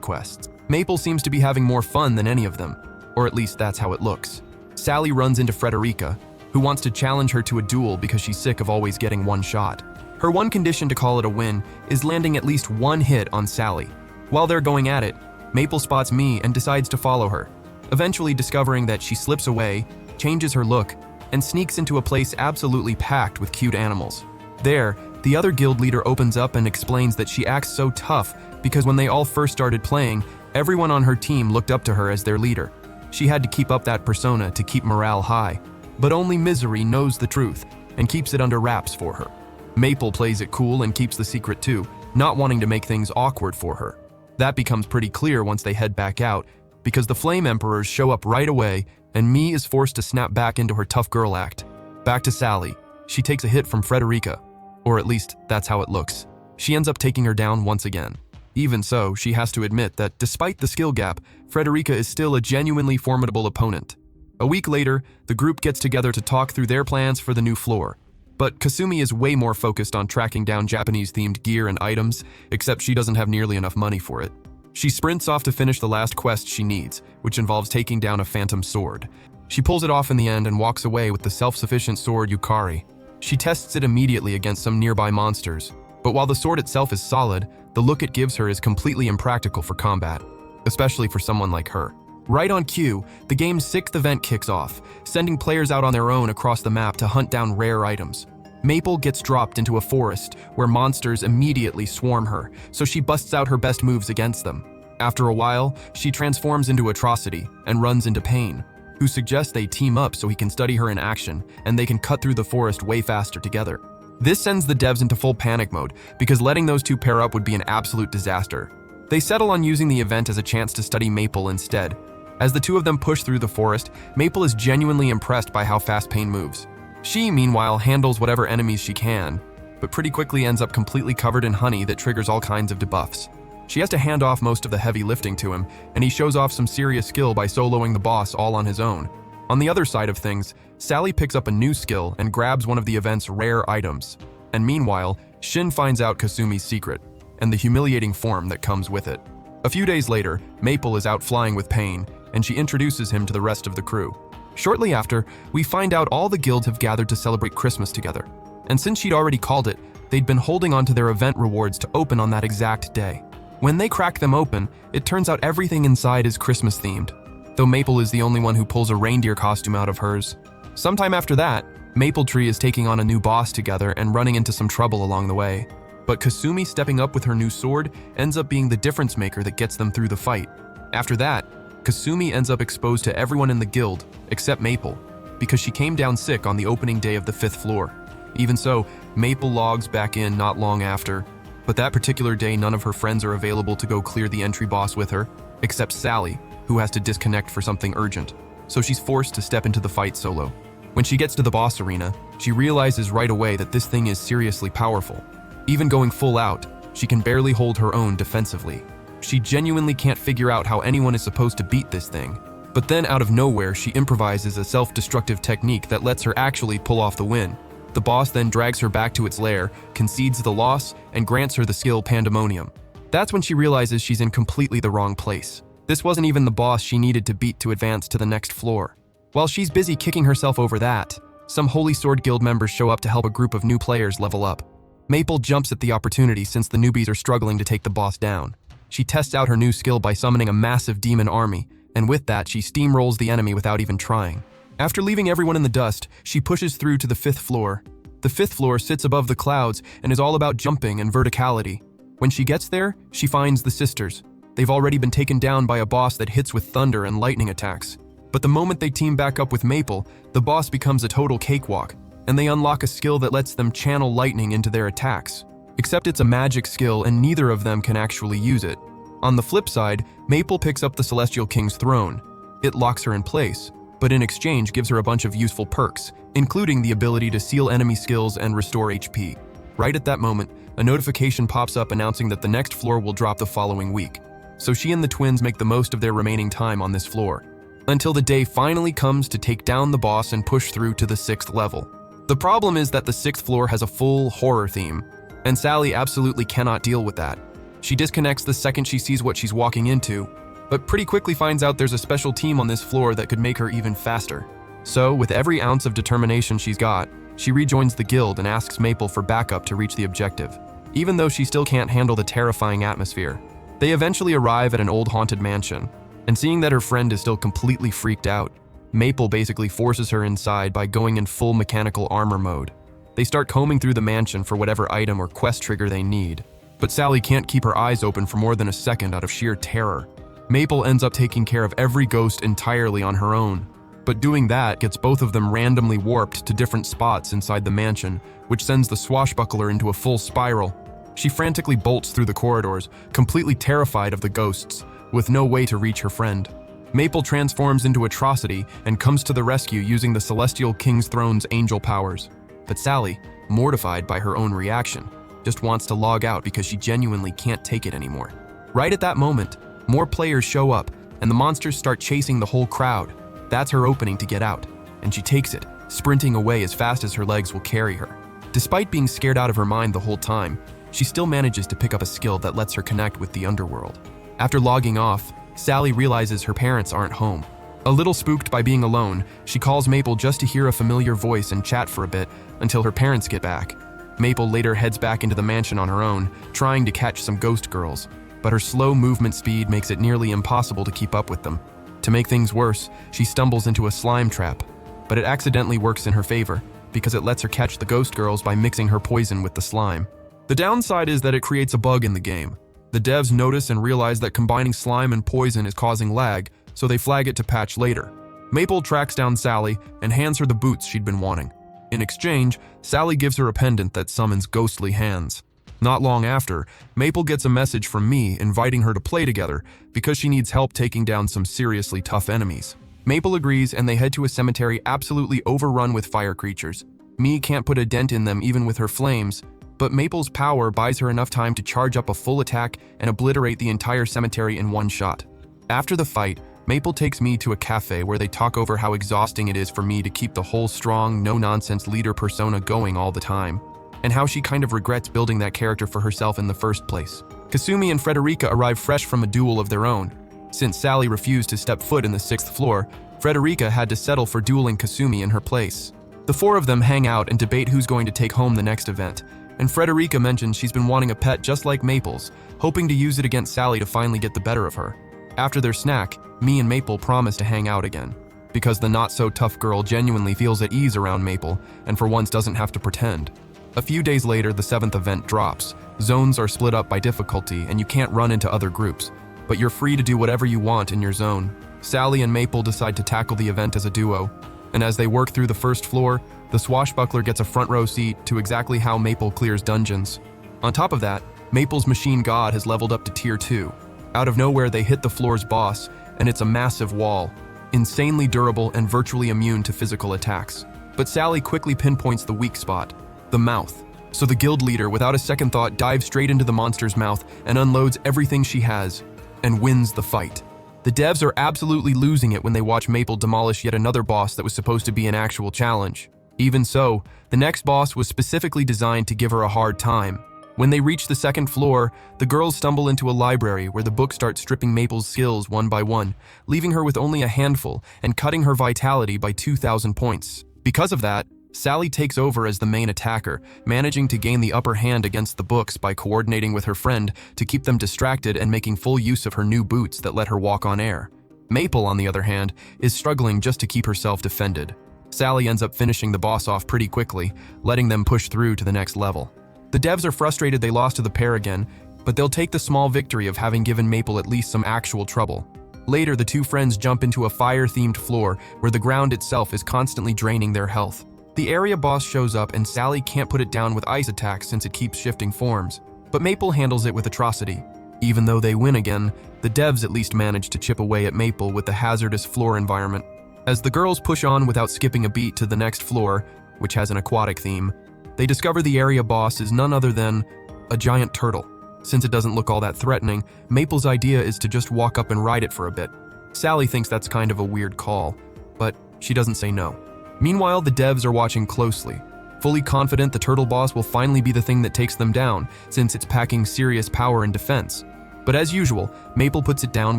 quests. Maple seems to be having more fun than any of them, or at least that's how it looks. Sally runs into Frederica, who wants to challenge her to a duel because she's sick of always getting one shot. Her one condition to call it a win is landing at least one hit on Sally. While they're going at it, Maple spots me and decides to follow her, eventually discovering that she slips away, changes her look, and sneaks into a place absolutely packed with cute animals. There, the other guild leader opens up and explains that she acts so tough because when they all first started playing, everyone on her team looked up to her as their leader. She had to keep up that persona to keep morale high, but only Misery knows the truth and keeps it under wraps for her. Maple plays it cool and keeps the secret too, not wanting to make things awkward for her. That becomes pretty clear once they head back out, because the Flame Emperors show up right away and Mie is forced to snap back into her tough girl act. Back to Sally. She takes a hit from Frederica, or at least that's how it looks. She ends up taking her down once again. Even so, she has to admit that despite the skill gap, Frederica is still a genuinely formidable opponent. A week later, the group gets together to talk through their plans for the new floor. But Kasumi is way more focused on tracking down Japanese-themed gear and items, except she doesn't have nearly enough money for it. She sprints off to finish the last quest she needs, which involves taking down a phantom sword. She pulls it off in the end and walks away with the self-sufficient sword Yukari. She tests it immediately against some nearby monsters, but while the sword itself is solid, the look it gives her is completely impractical for combat, especially for someone like her. Right on cue, the game's 6th event kicks off, sending players out on their own across the map to hunt down rare items. Maple gets dropped into a forest where monsters immediately swarm her, so she busts out her best moves against them. After a while, she transforms into Atrocity and runs into Pain, who suggests they team up so he can study her in action and they can cut through the forest way faster together. This sends the devs into full panic mode because letting those two pair up would be an absolute disaster. They settle on using the event as a chance to study Maple instead. As the two of them push through the forest, Maple is genuinely impressed by how fast Pain moves. She, meanwhile, handles whatever enemies she can, but pretty quickly ends up completely covered in honey that triggers all kinds of debuffs. She has to hand off most of the heavy lifting to him, and he shows off some serious skill by soloing the boss all on his own. On the other side of things, Sally picks up a new skill and grabs one of the event's rare items. And meanwhile, Shin finds out Kasumi's secret and the humiliating form that comes with it. A few days later, Maple is out flying with Pain, and she introduces him to the rest of the crew. Shortly after, we find out all the guilds have gathered to celebrate Christmas together. And since she'd already called it, they'd been holding on to their event rewards to open on that exact day. When they crack them open, it turns out everything inside is Christmas themed, though Maple is the only one who pulls a reindeer costume out of hers. Sometime after that, Maple Tree is taking on a new boss together and running into some trouble along the way. But Kasumi stepping up with her new sword ends up being the difference maker that gets them through the fight. After that, Kasumi ends up exposed to everyone in the guild, except Maple, because she came down sick on the opening day of the 5th floor. Even so, Maple logs back in not long after, but that particular day none of her friends are available to go clear the entry boss with her, except Sally, who has to disconnect for something urgent, so she's forced to step into the fight solo. When she gets to the boss arena, she realizes right away that this thing is seriously powerful. Even going full out, she can barely hold her own defensively. She genuinely can't figure out how anyone is supposed to beat this thing. But then out of nowhere, she improvises a self-destructive technique that lets her actually pull off the win. The boss then drags her back to its lair, concedes the loss, and grants her the skill Pandemonium. That's when she realizes she's in completely the wrong place. This wasn't even the boss she needed to beat to advance to the next floor. While she's busy kicking herself over that, some Holy Sword Guild members show up to help a group of new players level up. Maple jumps at the opportunity since the newbies are struggling to take the boss down. She tests out her new skill by summoning a massive demon army, and with that, she steamrolls the enemy without even trying. After leaving everyone in the dust, she pushes through to the 5th floor. The 5th floor sits above the clouds and is all about jumping and verticality. When she gets there, she finds the sisters. They've already been taken down by a boss that hits with thunder and lightning attacks. But the moment they team back up with Maple, the boss becomes a total cakewalk, and they unlock a skill that lets them channel lightning into their attacks. Except it's a magic skill and neither of them can actually use it. On the flip side, Maple picks up the Celestial King's throne. It locks her in place, but in exchange gives her a bunch of useful perks, including the ability to seal enemy skills and restore HP. Right at that moment, a notification pops up announcing that the next floor will drop the following week. So she and the twins make the most of their remaining time on this floor, until the day finally comes to take down the boss and push through to the 6th level. The problem is that the 6th floor has a full horror theme, and Sally absolutely cannot deal with that. She disconnects the second she sees what she's walking into, but pretty quickly finds out there's a special team on this floor that could make her even faster. So, with every ounce of determination she's got, she rejoins the guild and asks Maple for backup to reach the objective, even though she still can't handle the terrifying atmosphere. They eventually arrive at an old haunted mansion, and seeing that her friend is still completely freaked out, Maple basically forces her inside by going in full mechanical armor mode. They start combing through the mansion for whatever item or quest trigger they need, but Sally can't keep her eyes open for more than a second out of sheer terror. Maple ends up taking care of every ghost entirely on her own, but doing that gets both of them randomly warped to different spots inside the mansion, which sends the swashbuckler into a full spiral. She frantically bolts through the corridors, completely terrified of the ghosts, with no way to reach her friend. Maple transforms into Atrocity and comes to the rescue using the Celestial King's Throne's angel powers. But Sally, mortified by her own reaction, just wants to log out because she genuinely can't take it anymore. Right at that moment, more players show up, and the monsters start chasing the whole crowd. That's her opening to get out, and she takes it, sprinting away as fast as her legs will carry her. Despite being scared out of her mind the whole time, she still manages to pick up a skill that lets her connect with the underworld. After logging off, Sally realizes her parents aren't home. A little spooked by being alone, she calls Maple just to hear a familiar voice and chat for a bit until her parents get back. Maple later heads back into the mansion on her own, trying to catch some ghost girls, but her slow movement speed makes it nearly impossible to keep up with them. To make things worse, she stumbles into a slime trap, but it accidentally works in her favor because it lets her catch the ghost girls by mixing her poison with the slime. The downside is that it creates a bug in the game. The devs notice and realize that combining slime and poison is causing lag, so they flag it to patch later. Maple tracks down Sally and hands her the boots she'd been wanting. In exchange, Sally gives her a pendant that summons ghostly hands. Not long after, Maple gets a message from Mii inviting her to play together because she needs help taking down some seriously tough enemies. Maple agrees and they head to a cemetery absolutely overrun with fire creatures. Mii can't put a dent in them even with her flames, but Maple's power buys her enough time to charge up a full attack and obliterate the entire cemetery in one shot. After the fight, Maple takes me to a cafe where they talk over how exhausting it is for me to keep the whole strong, no-nonsense leader persona going all the time, and how she kind of regrets building that character for herself in the first place. Kasumi and Frederica arrive fresh from a duel of their own. Since Sally refused to step foot in the 6th floor, Frederica had to settle for dueling Kasumi in her place. The four of them hang out and debate who's going to take home the next event, and Frederica mentions she's been wanting a pet just like Maple's, hoping to use it against Sally to finally get the better of her. After their snack, me and Maple promise to hang out again, because the not-so-tough girl genuinely feels at ease around Maple and for once doesn't have to pretend. A few days later, the 7th event drops. Zones are split up by difficulty and you can't run into other groups, but you're free to do whatever you want in your zone. Sally and Maple decide to tackle the event as a duo, and as they work through the 1st floor, the swashbuckler gets a front row seat to exactly how Maple clears dungeons. On top of that, Maple's machine god has leveled up to tier 2. Out of nowhere, they hit the floor's boss, and it's a massive wall, insanely durable and virtually immune to physical attacks. But Sally quickly pinpoints the weak spot, the mouth. So the guild leader, without a second thought, dives straight into the monster's mouth and unloads everything she has, and wins the fight. The devs are absolutely losing it when they watch Maple demolish yet another boss that was supposed to be an actual challenge. Even so, the next boss was specifically designed to give her a hard time. When they reach the 2nd floor, the girls stumble into a library where the book starts stripping Maple's skills one by one, leaving her with only a handful and cutting her vitality by 2,000 points. Because of that, Sally takes over as the main attacker, managing to gain the upper hand against the books by coordinating with her friend to keep them distracted and making full use of her new boots that let her walk on air. Maple, on the other hand, is struggling just to keep herself defended. Sally ends up finishing the boss off pretty quickly, letting them push through to the next level. The devs are frustrated they lost to the pair again, but they'll take the small victory of having given Maple at least some actual trouble. Later, the two friends jump into a fire-themed floor where the ground itself is constantly draining their health. The area boss shows up and Sally can't put it down with ice attacks since it keeps shifting forms, but Maple handles it with atrocity. Even though they win again, the devs at least manage to chip away at Maple with the hazardous floor environment. As the girls push on without skipping a beat to the next floor, which has an aquatic theme, they discover the area boss is none other than a giant turtle. Since it doesn't look all that threatening, Maple's idea is to just walk up and ride it for a bit. Sally thinks that's kind of a weird call, but she doesn't say no. Meanwhile, the devs are watching closely, fully confident the turtle boss will finally be the thing that takes them down, since it's packing serious power and defense. But as usual, Maple puts it down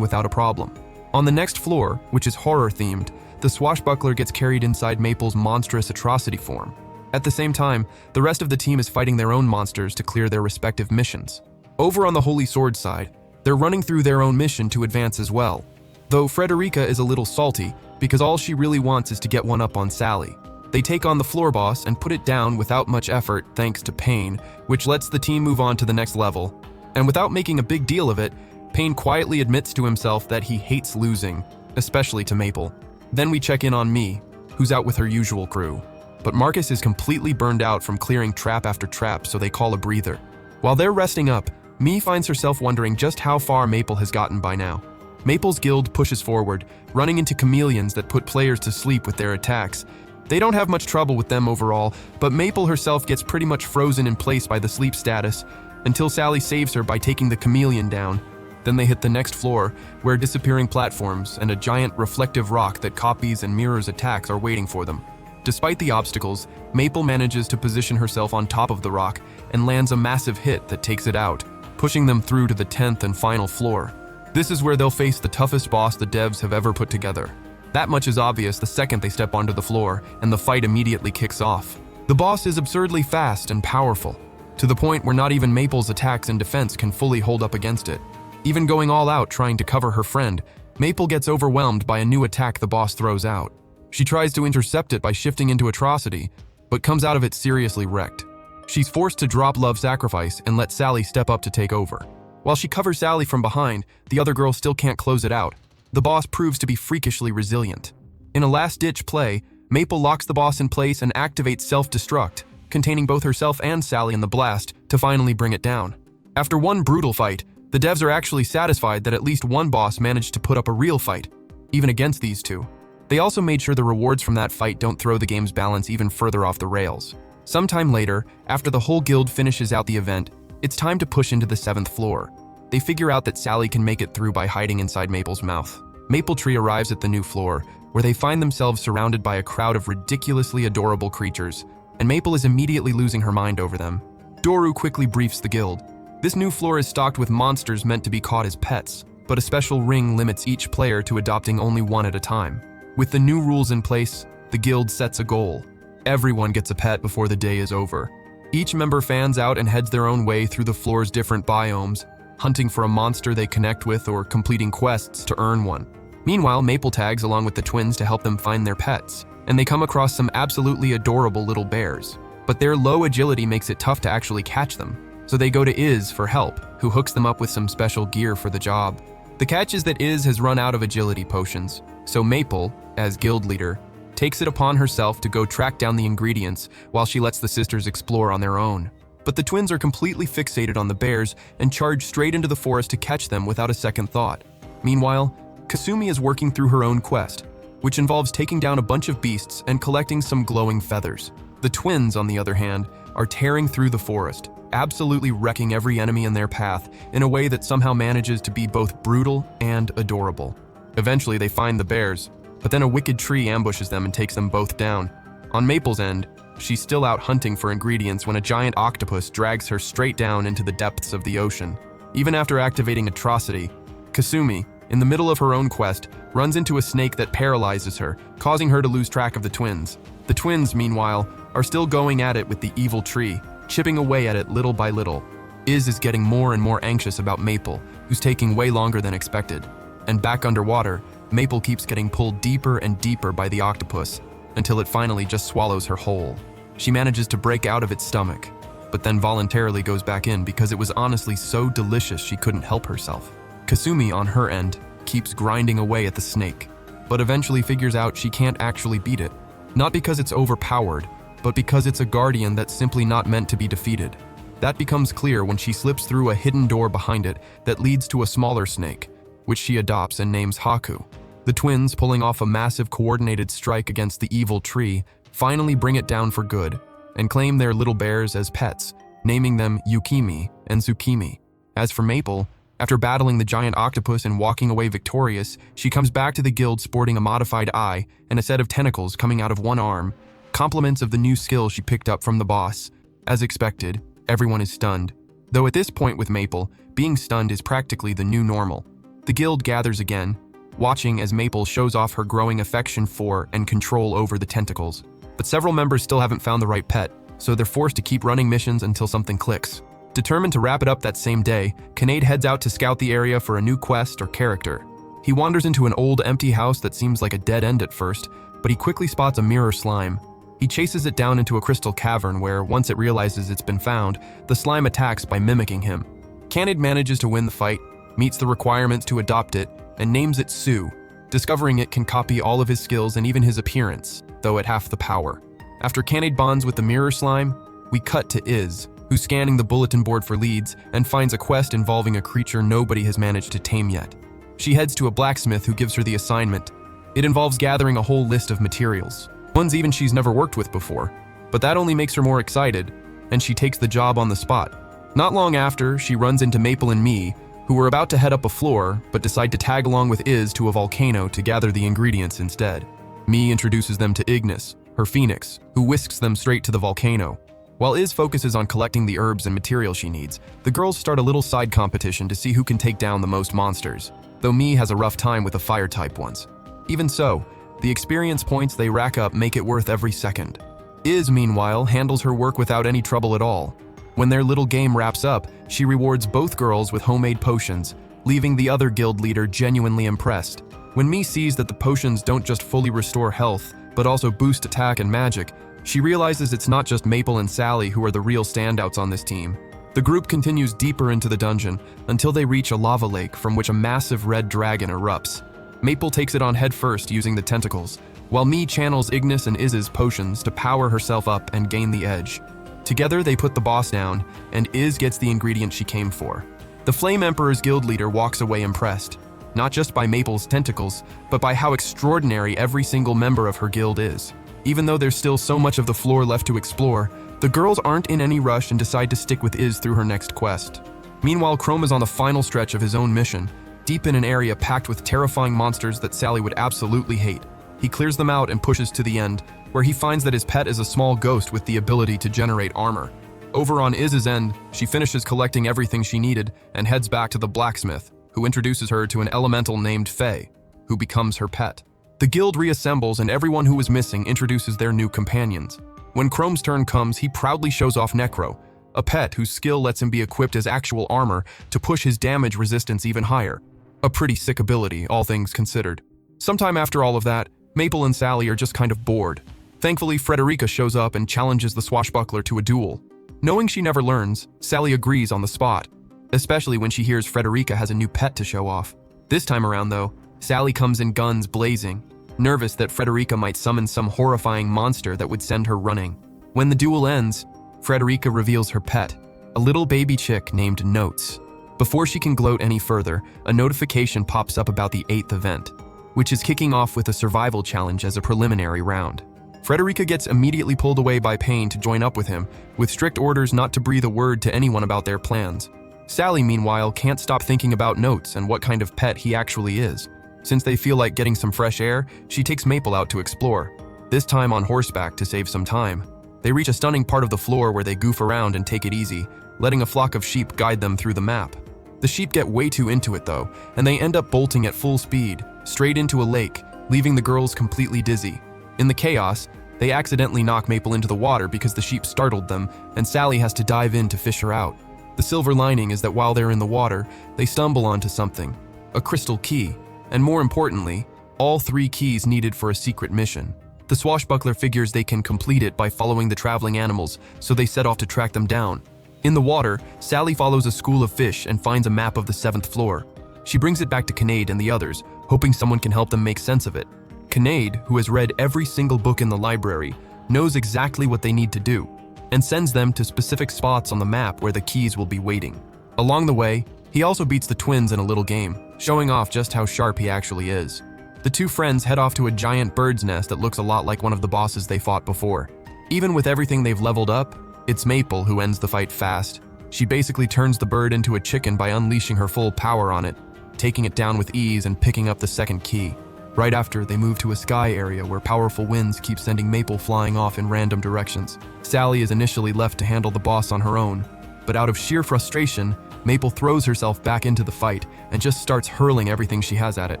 without a problem. On the next floor, which is horror-themed, the swashbuckler gets carried inside Maple's monstrous atrocity form. At the same time, the rest of the team is fighting their own monsters to clear their respective missions. Over on the Holy Sword side, they're running through their own mission to advance as well. Though Frederica is a little salty, because all she really wants is to get one up on Sally. They take on the floor boss and put it down without much effort thanks to Pain, which lets the team move on to the next level. And without making a big deal of it, Pain quietly admits to himself that he hates losing, especially to Maple. Then we check in on Mii, who's out with her usual crew. But Marcus is completely burned out from clearing trap after trap, so they call a breather. While they're resting up, Mii finds herself wondering just how far Maple has gotten by now. Maple's guild pushes forward, running into chameleons that put players to sleep with their attacks. They don't have much trouble with them overall, but Maple herself gets pretty much frozen in place by the sleep status, until Sally saves her by taking the chameleon down. Then they hit the next floor, where disappearing platforms and a giant reflective rock that copies and mirrors attacks are waiting for them. Despite the obstacles, Maple manages to position herself on top of the rock and lands a massive hit that takes it out, pushing them through to the 10th and final floor. This is where they'll face the toughest boss the devs have ever put together. That much is obvious the second they step onto the floor, and the fight immediately kicks off. The boss is absurdly fast and powerful, to the point where not even Maple's attacks and defense can fully hold up against it. Even going all out trying to cover her friend, Maple gets overwhelmed by a new attack the boss throws out. She tries to intercept it by shifting into atrocity, but comes out of it seriously wrecked. She's forced to drop Love Sacrifice and let Sally step up to take over. While she covers Sally from behind, the other girl still can't close it out. The boss proves to be freakishly resilient. In a last-ditch play, Maple locks the boss in place and activates self-destruct, containing both herself and Sally in the blast, to finally bring it down. After one brutal fight, the devs are actually satisfied that at least one boss managed to put up a real fight, even against these two. They also made sure the rewards from that fight don't throw the game's balance even further off the rails. Sometime later, after the whole guild finishes out the event, it's time to push into the 7th floor. They figure out that Sally can make it through by hiding inside Maple's mouth. Maple Tree arrives at the new floor, where they find themselves surrounded by a crowd of ridiculously adorable creatures, and Maple is immediately losing her mind over them. Doru quickly briefs the guild. This new floor is stocked with monsters meant to be caught as pets, but a special ring limits each player to adopting only one at a time. With the new rules in place, the guild sets a goal. Everyone gets a pet before the day is over. Each member fans out and heads their own way through the floor's different biomes, hunting for a monster they connect with or completing quests to earn one. Meanwhile, Maple tags along with the twins to help them find their pets, and they come across some absolutely adorable little bears. But their low agility makes it tough to actually catch them, so they go to Iz for help, who hooks them up with some special gear for the job. The catch is that Iz has run out of agility potions, so Maple, as guild leader, takes it upon herself to go track down the ingredients while she lets the sisters explore on their own. But the twins are completely fixated on the bears and charge straight into the forest to catch them without a second thought. Meanwhile, Kasumi is working through her own quest, which involves taking down a bunch of beasts and collecting some glowing feathers. The twins, on the other hand, are tearing through the forest, absolutely wrecking every enemy in their path in a way that somehow manages to be both brutal and adorable. Eventually, they find the bears, but then a wicked tree ambushes them and takes them both down. On Maple's end, she's still out hunting for ingredients when a giant octopus drags her straight down into the depths of the ocean. Even after activating Atrocity, Kasumi, in the middle of her own quest, runs into a snake that paralyzes her, causing her to lose track of the twins. The twins, meanwhile, are still going at it with the evil tree, chipping away at it little by little. Iz is getting more and more anxious about Maple, who's taking way longer than expected. And back underwater, Maple keeps getting pulled deeper and deeper by the octopus, until it finally just swallows her whole. She manages to break out of its stomach, but then voluntarily goes back in because it was honestly so delicious she couldn't help herself. Kasumi, on her end, keeps grinding away at the snake, but eventually figures out she can't actually beat it. Not because it's overpowered, but because it's a guardian that's simply not meant to be defeated. That becomes clear when she slips through a hidden door behind it that leads to a smaller snake, which she adopts and names Haku. The twins, pulling off a massive coordinated strike against the evil tree, finally bring it down for good, and claim their little bears as pets, naming them Yukimi and Tsukimi. As for Maple, after battling the giant octopus and walking away victorious, she comes back to the guild sporting a modified eye and a set of tentacles coming out of one arm, compliments of the new skill she picked up from the boss. As expected, everyone is stunned, though at this point with Maple, being stunned is practically the new normal. The guild gathers again, watching as Maple shows off her growing affection for and control over the tentacles. But several members still haven't found the right pet, so they're forced to keep running missions until something clicks. Determined to wrap it up that same day, Kinnaid heads out to scout the area for a new quest or character. He wanders into an old empty house that seems like a dead end at first, but he quickly spots a mirror slime. He chases it down into a crystal cavern where, once it realizes it's been found, the slime attacks by mimicking him. Kinnaid manages to win the fight, meets the requirements to adopt it, and names it Sue. Discovering it can copy all of his skills and even his appearance, though at half the power. After Kinnaid bonds with the mirror slime, we cut to Iz, who's scanning the bulletin board for leads and finds a quest involving a creature nobody has managed to tame yet. She heads to a blacksmith who gives her the assignment. It involves gathering a whole list of materials, ones even she's never worked with before, but that only makes her more excited, and she takes the job on the spot. Not long after, she runs into Maple and Me, who were about to head up a floor, but decide to tag along with Iz to a volcano to gather the ingredients instead. Me introduces them to Ignis, her phoenix, who whisks them straight to the volcano. While Iz focuses on collecting the herbs and materials she needs, the girls start a little side competition to see who can take down the most monsters, though Me has a rough time with the fire-type ones. Even so, the experience points they rack up make it worth every second. Iz, meanwhile, handles her work without any trouble at all. When their little game wraps up, she rewards both girls with homemade potions, leaving the other guild leader genuinely impressed. When Me sees that the potions don't just fully restore health, but also boost attack and magic, she realizes it's not just Maple and Sally who are the real standouts on this team. The group continues deeper into the dungeon until they reach a lava lake from which a massive red dragon erupts. Maple takes it on head first using the tentacles, while Me channels Ignis and Iz's potions to power herself up and gain the edge. Together they put the boss down, and Iz gets the ingredient she came for. The Flame Emperor's guild leader walks away impressed, not just by Maple's tentacles, but by how extraordinary every single member of her guild is. Even though there's still so much of the floor left to explore, the girls aren't in any rush and decide to stick with Iz through her next quest. Meanwhile, Chrome is on the final stretch of his own mission, deep in an area packed with terrifying monsters that Sally would absolutely hate. He clears them out and pushes to the end, where he finds that his pet is a small ghost with the ability to generate armor. Over on Iz's end, she finishes collecting everything she needed and heads back to the blacksmith, who introduces her to an elemental named Faye, who becomes her pet. The guild reassembles and everyone who was missing introduces their new companions. When Chrome's turn comes, he proudly shows off Necro, a pet whose skill lets him be equipped as actual armor to push his damage resistance even higher. A pretty sick ability, all things considered. Sometime after all of that, Maple and Sally are just kind of bored. Thankfully, Frederica shows up and challenges the swashbuckler to a duel. Knowing she never learns, Sally agrees on the spot, especially when she hears Frederica has a new pet to show off. This time around, though, Sally comes in guns blazing, nervous that Frederica might summon some horrifying monster that would send her running. When the duel ends, Frederica reveals her pet, a little baby chick named Notes. Before she can gloat any further, a notification pops up about the 8th event, which is kicking off with a survival challenge as a preliminary round. Frederica gets immediately pulled away by Payne to join up with him, with strict orders not to breathe a word to anyone about their plans. Sally, meanwhile, can't stop thinking about Notes and what kind of pet he actually is. Since they feel like getting some fresh air, she takes Maple out to explore, this time on horseback to save some time. They reach a stunning part of the floor where they goof around and take it easy, letting a flock of sheep guide them through the map. The sheep get way too into it though, and they end up bolting at full speed, straight into a lake, leaving the girls completely dizzy. In the chaos, they accidentally knock Maple into the water because the sheep startled them, and Sally has to dive in to fish her out. The silver lining is that while they're in the water, they stumble onto something, a crystal key, and more importantly, all 3 keys needed for a secret mission. The swashbuckler figures they can complete it by following the traveling animals, so they set off to track them down. In the water, Sally follows a school of fish and finds a map of the 7th floor. She brings it back to Kinnaid and the others, hoping someone can help them make sense of it. Kinnaid, who has read every single book in the library, knows exactly what they need to do, and sends them to specific spots on the map where the keys will be waiting. Along the way, he also beats the twins in a little game, showing off just how sharp he actually is. The 2 friends head off to a giant bird's nest that looks a lot like one of the bosses they fought before. Even with everything they've leveled up, it's Maple who ends the fight fast. She basically turns the bird into a chicken by unleashing her full power on it, taking it down with ease and picking up the 2nd key. Right after, they move to a sky area where powerful winds keep sending Maple flying off in random directions. Sally is initially left to handle the boss on her own, but out of sheer frustration, Maple throws herself back into the fight and just starts hurling everything she has at it.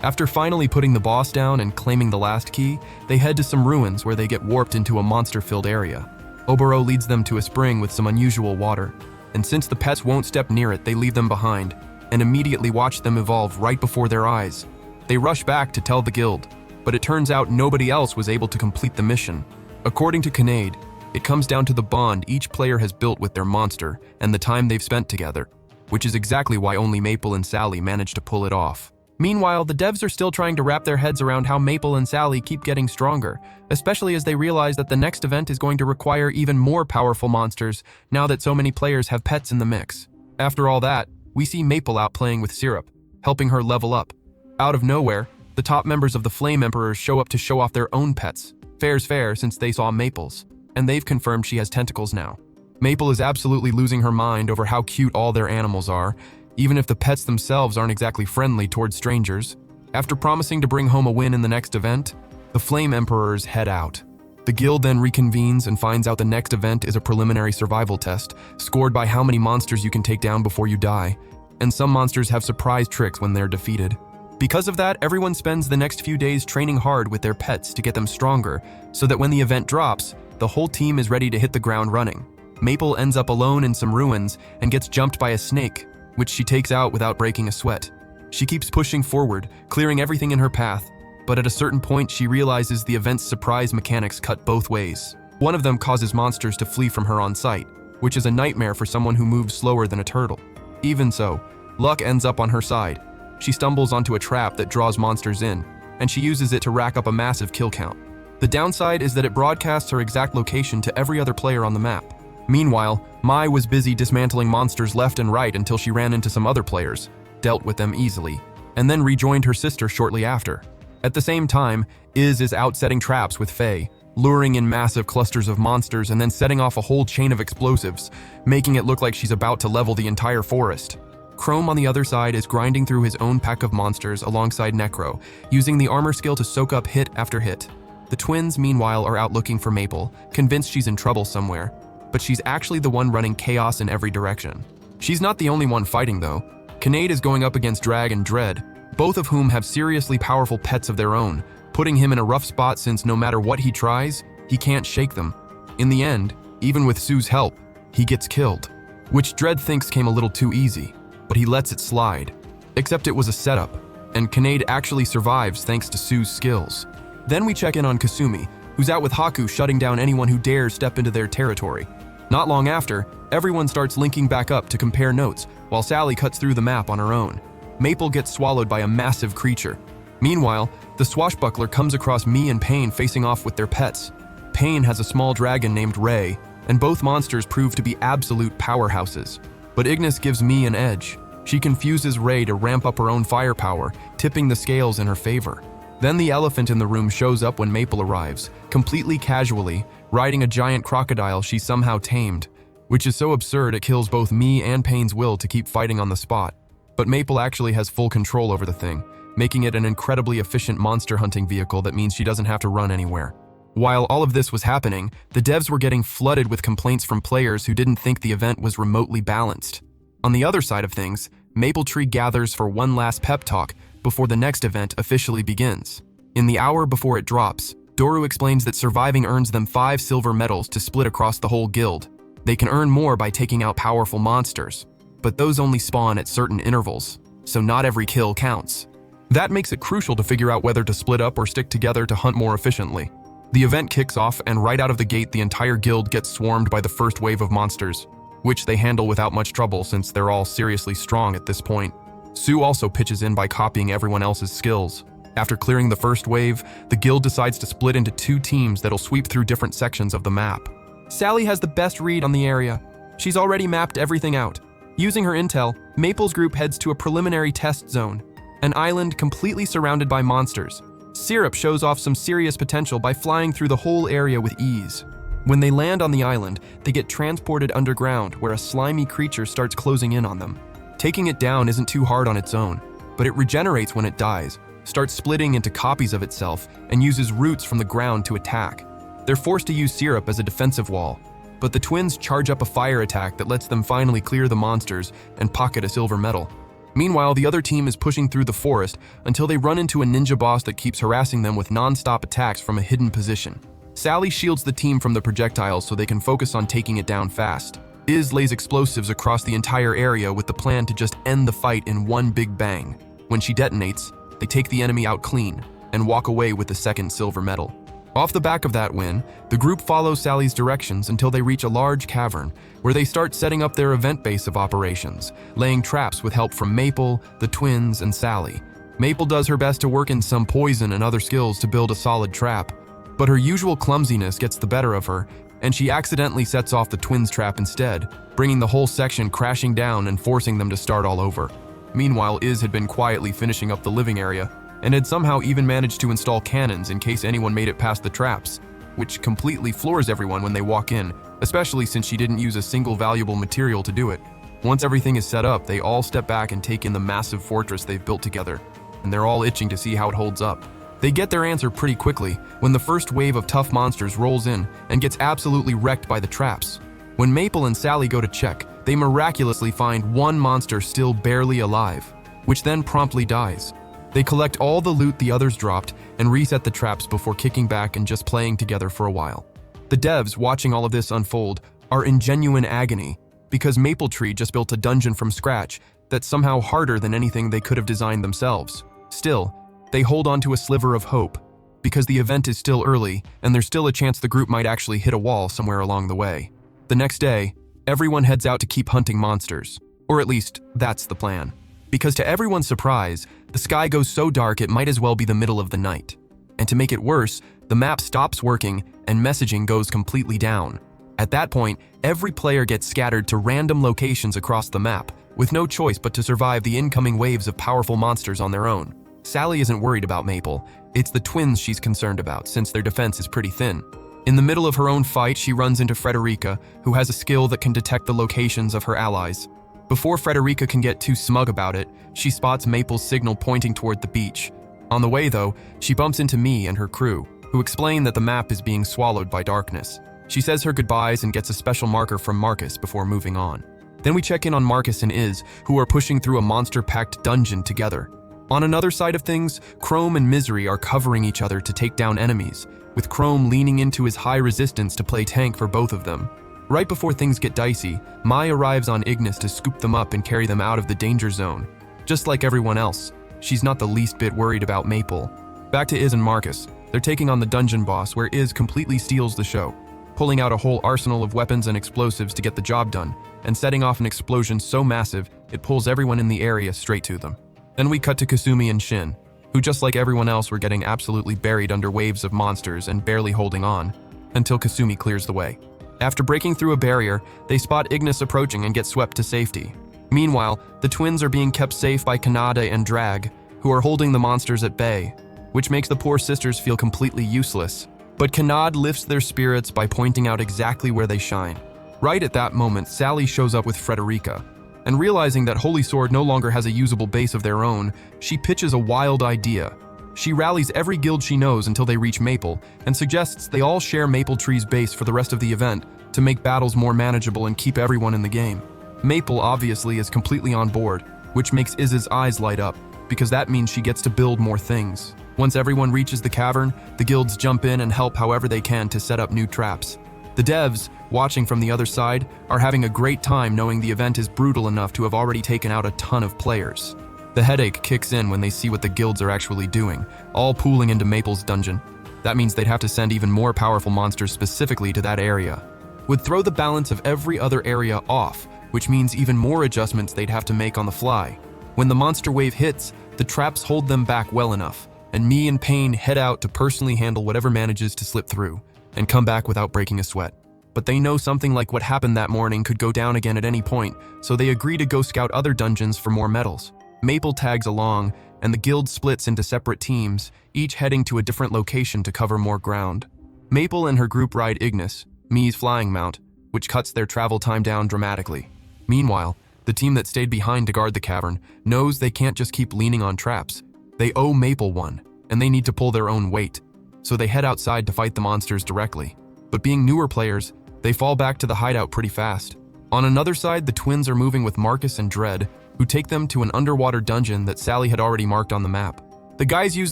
After finally putting the boss down and claiming the last key, they head to some ruins where they get warped into a monster-filled area. Oboro leads them to a spring with some unusual water, and since the pets won't step near it, they leave them behind and immediately watch them evolve right before their eyes. They rush back to tell the guild, but it turns out nobody else was able to complete the mission. According to Kinnaid, it comes down to the bond each player has built with their monster and the time they've spent together, which is exactly why only Maple and Sally managed to pull it off. Meanwhile, the devs are still trying to wrap their heads around how Maple and Sally keep getting stronger, especially as they realize that the next event is going to require even more powerful monsters now that so many players have pets in the mix. After all that, we see Maple out playing with Syrup, helping her level up. Out of nowhere, the top members of the Flame Emperors show up to show off their own pets. Fair's fair since they saw Maple's, and they've confirmed she has tentacles now. Maple is absolutely losing her mind over how cute all their animals are, even if the pets themselves aren't exactly friendly towards strangers. After promising to bring home a win in the next event, the Flame Emperors head out. The guild then reconvenes and finds out the next event is a preliminary survival test, scored by how many monsters you can take down before you die, and some monsters have surprise tricks when they're defeated. Because of that, everyone spends the next few days training hard with their pets to get them stronger, so that when the event drops, the whole team is ready to hit the ground running. Maple ends up alone in some ruins and gets jumped by a snake, which she takes out without breaking a sweat. She keeps pushing forward, clearing everything in her path, but at a certain point she realizes the event's surprise mechanics cut both ways. One of them causes monsters to flee from her on sight, which is a nightmare for someone who moves slower than a turtle. Even so, luck ends up on her side. She stumbles onto a trap that draws monsters in, and she uses it to rack up a massive kill count. The downside is that it broadcasts her exact location to every other player on the map. Meanwhile, Mai was busy dismantling monsters left and right until she ran into some other players, dealt with them easily, and then rejoined her sister shortly after. At the same time, Iz is out setting traps with Faye, luring in massive clusters of monsters and then setting off a whole chain of explosives, making it look like she's about to level the entire forest. Chrome on the other side is grinding through his own pack of monsters alongside Necro, using the armor skill to soak up hit after hit. The twins, meanwhile, are out looking for Maple, convinced she's in trouble somewhere, but she's actually the one running chaos in every direction. She's not the only one fighting, though. Kinade is going up against Drag and Dread, both of whom have seriously powerful pets of their own, putting him in a rough spot since no matter what he tries, he can't shake them. In the end, even with Sue's help, he gets killed, which Dread thinks came a little too easy, but he lets it slide. Except it was a setup, and Kinade actually survives thanks to Sue's skills. Then we check in on Kasumi, who's out with Haku shutting down anyone who dares step into their territory. Not long after, everyone starts linking back up to compare notes, while Sally cuts through the map on her own. Maple gets swallowed by a massive creature. Meanwhile, the swashbuckler comes across Mii and Pain facing off with their pets. Pain has a small dragon named Ray, and both monsters prove to be absolute powerhouses. But Ignis gives Mii an edge. She confuses Ray to ramp up her own firepower, tipping the scales in her favor. Then the elephant in the room shows up when Maple arrives, completely casually, riding a giant crocodile she somehow tamed, which is so absurd it kills both Mii and Pain's will to keep fighting on the spot. But Maple actually has full control over the thing, making it an incredibly efficient monster hunting vehicle that means she doesn't have to run anywhere. While all of this was happening, the devs were getting flooded with complaints from players who didn't think the event was remotely balanced. On the other side of things, Mapletree gathers for one last pep talk before the next event officially begins. In the hour before it drops, Doru explains that surviving earns them 5 silver medals to split across the whole guild. They can earn more by taking out powerful monsters, but those only spawn at certain intervals, so not every kill counts. That makes it crucial to figure out whether to split up or stick together to hunt more efficiently. The event kicks off, and right out of the gate the entire guild gets swarmed by the first wave of monsters, which they handle without much trouble since they're all seriously strong at this point. Sue also pitches in by copying everyone else's skills. After clearing the first wave, the guild decides to split into 2 teams that'll sweep through different sections of the map. Sally has the best read on the area. She's already mapped everything out. Using her intel, Maple's group heads to a preliminary test zone, an island completely surrounded by monsters. Syrup shows off some serious potential by flying through the whole area with ease. When they land on the island, they get transported underground where a slimy creature starts closing in on them. Taking it down isn't too hard on its own, but it regenerates when it dies, starts splitting into copies of itself, and uses roots from the ground to attack. They're forced to use Syrup as a defensive wall, but the twins charge up a fire attack that lets them finally clear the monsters and pocket a silver medal. Meanwhile, the other team is pushing through the forest until they run into a ninja boss that keeps harassing them with non-stop attacks from a hidden position. Sally shields the team from the projectiles so they can focus on taking it down fast. Iz lays explosives across the entire area with the plan to just end the fight in one big bang. When she detonates, they take the enemy out clean and walk away with the second silver medal. Off the back of that win, the group follows Sally's directions until they reach a large cavern, where they start setting up their event base of operations, laying traps with help from Maple, the twins, and Sally. Maple does her best to work in some poison and other skills to build a solid trap, but her usual clumsiness gets the better of her, and she accidentally sets off the twins' trap instead, bringing the whole section crashing down and forcing them to start all over. Meanwhile, Iz had been quietly finishing up the living area, and had somehow even managed to install cannons in case anyone made it past the traps, which completely floors everyone when they walk in, especially since she didn't use a single valuable material to do it. Once everything is set up, they all step back and take in the massive fortress they've built together, and they're all itching to see how it holds up. They get their answer pretty quickly when the first wave of tough monsters rolls in and gets absolutely wrecked by the traps. When Maple and Sally go to check, they miraculously find one monster still barely alive, which then promptly dies. They collect all the loot the others dropped and reset the traps before kicking back and just playing together for a while. The devs, watching all of this unfold, are in genuine agony because Mapletree just built a dungeon from scratch that's somehow harder than anything they could have designed themselves. Still, they hold on to a sliver of hope because the event is still early and there's still a chance the group might actually hit a wall somewhere along the way. The next day, everyone heads out to keep hunting monsters, or at least that's the plan. Because to everyone's surprise, the sky goes so dark it might as well be the middle of the night. And to make it worse, the map stops working and messaging goes completely down. At that point, every player gets scattered to random locations across the map, with no choice but to survive the incoming waves of powerful monsters on their own. Sally isn't worried about Maple, it's the twins she's concerned about since their defense is pretty thin. In the middle of her own fight, she runs into Frederica, who has a skill that can detect the locations of her allies. Before Frederica can get too smug about it, she spots Maple's signal pointing toward the beach. On the way, though, she bumps into me and her crew, who explain that the map is being swallowed by darkness. She says her goodbyes and gets a special marker from Marcus before moving on. Then we check in on Marcus and Iz, who are pushing through a monster-packed dungeon together. On another side of things, Chrome and Misery are covering each other to take down enemies, with Chrome leaning into his high resistance to play tank for both of them. Right before things get dicey, Mai arrives on Ignis to scoop them up and carry them out of the danger zone. Just like everyone else, she's not the least bit worried about Maple. Back to Iz and Marcus. They're taking on the dungeon boss, where Iz completely steals the show, pulling out a whole arsenal of weapons and explosives to get the job done, and setting off an explosion so massive it pulls everyone in the area straight to them. Then we cut to Kasumi and Shin, who just like everyone else were getting absolutely buried under waves of monsters and barely holding on, until Kasumi clears the way. After breaking through a barrier, they spot Ignis approaching and get swept to safety. Meanwhile, the twins are being kept safe by Kanade and Drag, who are holding the monsters at bay, which makes the poor sisters feel completely useless. But Kanade lifts their spirits by pointing out exactly where they shine. Right at that moment, Sally shows up with Frederica, and realizing that Holy Sword no longer has a usable base of their own, she pitches a wild idea. She rallies every guild she knows until they reach Maple, and suggests they all share Maple Tree's base for the rest of the event to make battles more manageable and keep everyone in the game. Maple obviously is completely on board, which makes Iz's eyes light up, because that means she gets to build more things. Once everyone reaches the cavern, the guilds jump in and help however they can to set up new traps. The devs, watching from the other side, are having a great time knowing the event is brutal enough to have already taken out a ton of players. The headache kicks in when they see what the guilds are actually doing, all pooling into Maple's dungeon. That means they'd have to send even more powerful monsters specifically to that area. Would throw the balance of every other area off, which means even more adjustments they'd have to make on the fly. When the monster wave hits, the traps hold them back well enough, and me and Payne head out to personally handle whatever manages to slip through, and come back without breaking a sweat. But they know something like what happened that morning could go down again at any point, so they agree to go scout other dungeons for more medals. Maple tags along, and the guild splits into separate teams, each heading to a different location to cover more ground. Maple and her group ride Ignis, Mii's flying mount, which cuts their travel time down dramatically. Meanwhile, the team that stayed behind to guard the cavern knows they can't just keep leaning on traps. They owe Maple one, and they need to pull their own weight, so they head outside to fight the monsters directly. But being newer players, they fall back to the hideout pretty fast. On another side, the twins are moving with Marcus and Dredd, who take them to an underwater dungeon that Sally had already marked on the map. The guys use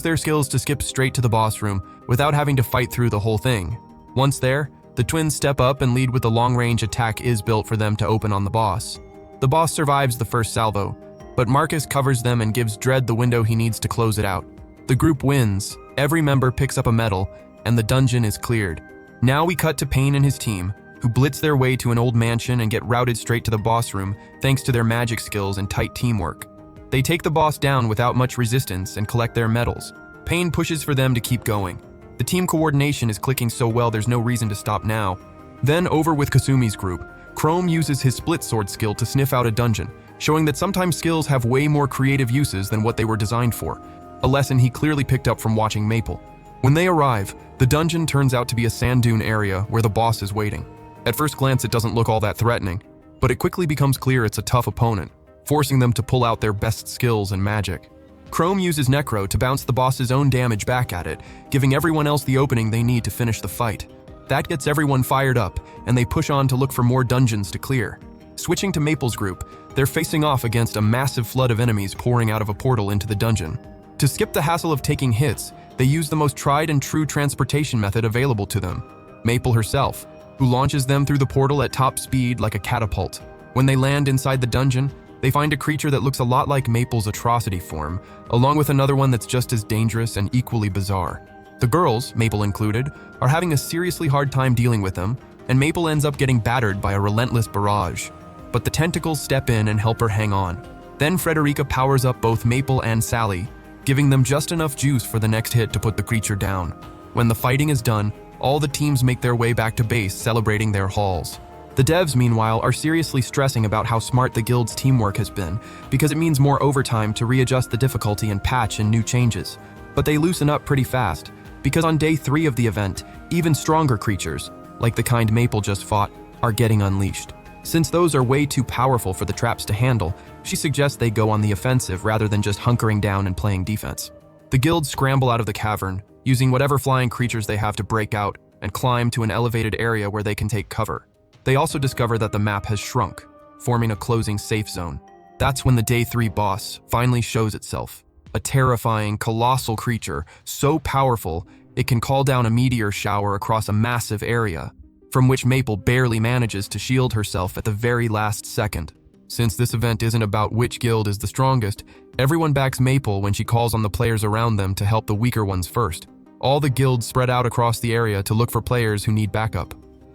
their skills to skip straight to the boss room without having to fight through the whole thing. Once there, the twins step up and lead with the long-range attack is built for them to open on the boss. The boss survives the first salvo, but Marcus covers them and gives Dredd the window he needs to close it out. The group wins, every member picks up a medal, and the dungeon is cleared. Now we cut to Payne and his team, who blitz their way to an old mansion and get routed straight to the boss room thanks to their magic skills and tight teamwork. They take the boss down without much resistance and collect their medals. Payne pushes for them to keep going. The team coordination is clicking so well there's no reason to stop now. Then over with Kasumi's group, Chrome uses his split sword skill to sniff out a dungeon, showing that sometimes skills have way more creative uses than what they were designed for, a lesson he clearly picked up from watching Maple. When they arrive, the dungeon turns out to be a sand dune area where the boss is waiting. At first glance, it doesn't look all that threatening, but it quickly becomes clear it's a tough opponent, forcing them to pull out their best skills and magic. Chrome uses Necro to bounce the boss's own damage back at it, giving everyone else the opening they need to finish the fight. That gets everyone fired up, and they push on to look for more dungeons to clear. Switching to Maple's group, they're facing off against a massive flood of enemies pouring out of a portal into the dungeon. To skip the hassle of taking hits, they use the most tried and true transportation method available to them, Maple herself, who launches them through the portal at top speed like a catapult. When they land inside the dungeon, they find a creature that looks a lot like Maple's atrocity form, along with another one that's just as dangerous and equally bizarre. The girls, Maple included, are having a seriously hard time dealing with them, and Maple ends up getting battered by a relentless barrage. But the tentacles step in and help her hang on. Then Frederica powers up both Maple and Sally, giving them just enough juice for the next hit to put the creature down. When the fighting is done, all the teams make their way back to base, celebrating their hauls. The devs, meanwhile, are seriously stressing about how smart the guild's teamwork has been, because it means more overtime to readjust the difficulty and patch in new changes. But they loosen up pretty fast, because on day 3 of the event, even stronger creatures, like the kind Maple just fought, are getting unleashed. Since those are way too powerful for the traps to handle, she suggests they go on the offensive rather than just hunkering down and playing defense. The guild scramble out of the cavern, using whatever flying creatures they have to break out and climb to an elevated area where they can take cover. They also discover that the map has shrunk, forming a closing safe zone. That's when the Day 3 boss finally shows itself. A terrifying, colossal creature, so powerful it can call down a meteor shower across a massive area, from which Maple barely manages to shield herself at the very last second. Since this event isn't about which guild is the strongest, everyone backs Maple when she calls on the players around them to help the weaker ones first. All the guilds spread out across the area to look for players who need backup.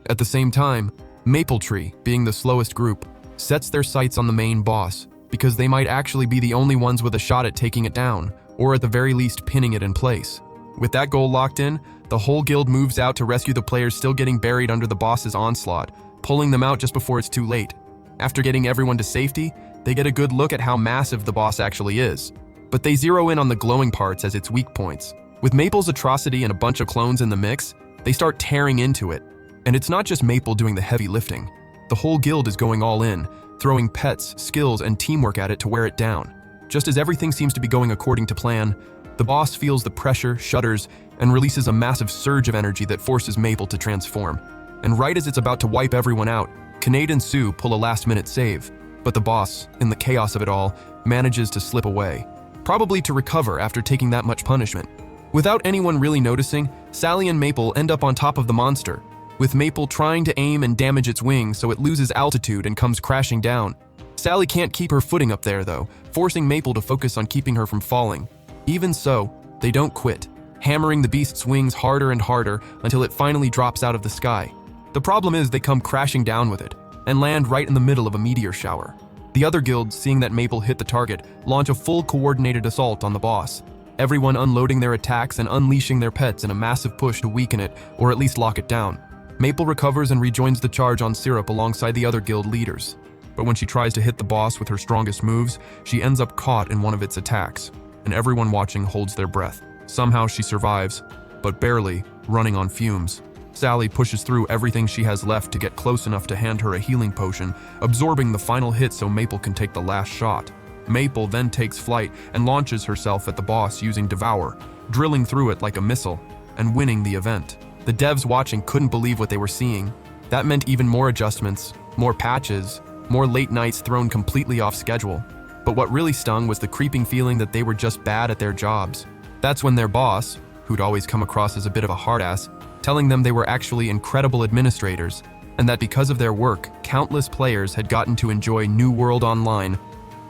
At the same time, Maple Tree, being the slowest group, sets their sights on the main boss because they might actually be the only ones with a shot at taking it down, or at the very least pinning it in place. With that goal locked in, the whole guild moves out to rescue the players still getting buried under the boss's onslaught, pulling them out just before it's too late. After getting everyone to safety, they get a good look at how massive the boss actually is. But they zero in on the glowing parts as its weak points. With Maple's atrocity and a bunch of clones in the mix, they start tearing into it. And it's not just Maple doing the heavy lifting. The whole guild is going all in, throwing pets, skills, and teamwork at it to wear it down. Just as everything seems to be going according to plan, the boss feels the pressure, shudders, and releases a massive surge of energy that forces Maple to transform. And right as it's about to wipe everyone out, Kinnaid and Sue pull a last-minute save, but the boss, in the chaos of it all, manages to slip away, probably to recover after taking that much punishment. Without anyone really noticing, Sally and Maple end up on top of the monster, with Maple trying to aim and damage its wings so it loses altitude and comes crashing down. Sally can't keep her footing up there though, forcing Maple to focus on keeping her from falling. Even so, they don't quit, hammering the beast's wings harder and harder until it finally drops out of the sky. The problem is they come crashing down with it, and land right in the middle of a meteor shower. The other guilds, seeing that Maple hit the target, launch a full coordinated assault on the boss, everyone unloading their attacks and unleashing their pets in a massive push to weaken it or at least lock it down. Maple recovers and rejoins the charge on Syrup alongside the other guild leaders. But when she tries to hit the boss with her strongest moves, she ends up caught in one of its attacks, and everyone watching holds their breath. Somehow she survives, but barely, running on fumes. Sally pushes through everything she has left to get close enough to hand her a healing potion, absorbing the final hit so Maple can take the last shot. Maple then takes flight and launches herself at the boss using Devour, drilling through it like a missile, and winning the event. The devs watching couldn't believe what they were seeing. That meant even more adjustments, more patches, more late nights thrown completely off schedule. But what really stung was the creeping feeling that they were just bad at their jobs. That's when their boss, who'd always come across as a bit of a hard-ass, telling them they were actually incredible administrators, and that because of their work, countless players had gotten to enjoy New World Online.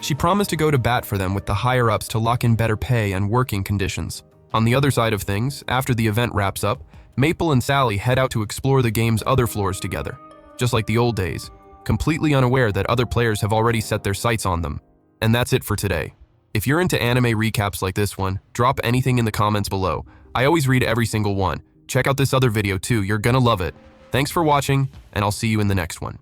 She promised to go to bat for them with the higher-ups to lock in better pay and working conditions. On the other side of things, after the event wraps up, Maple and Sally head out to explore the game's other floors together, just like the old days, completely unaware that other players have already set their sights on them. And that's it for today. If you're into anime recaps like this one, drop anything in the comments below. I always read every single one. Check out this other video too, you're gonna love it. Thanks for watching, and I'll see you in the next one.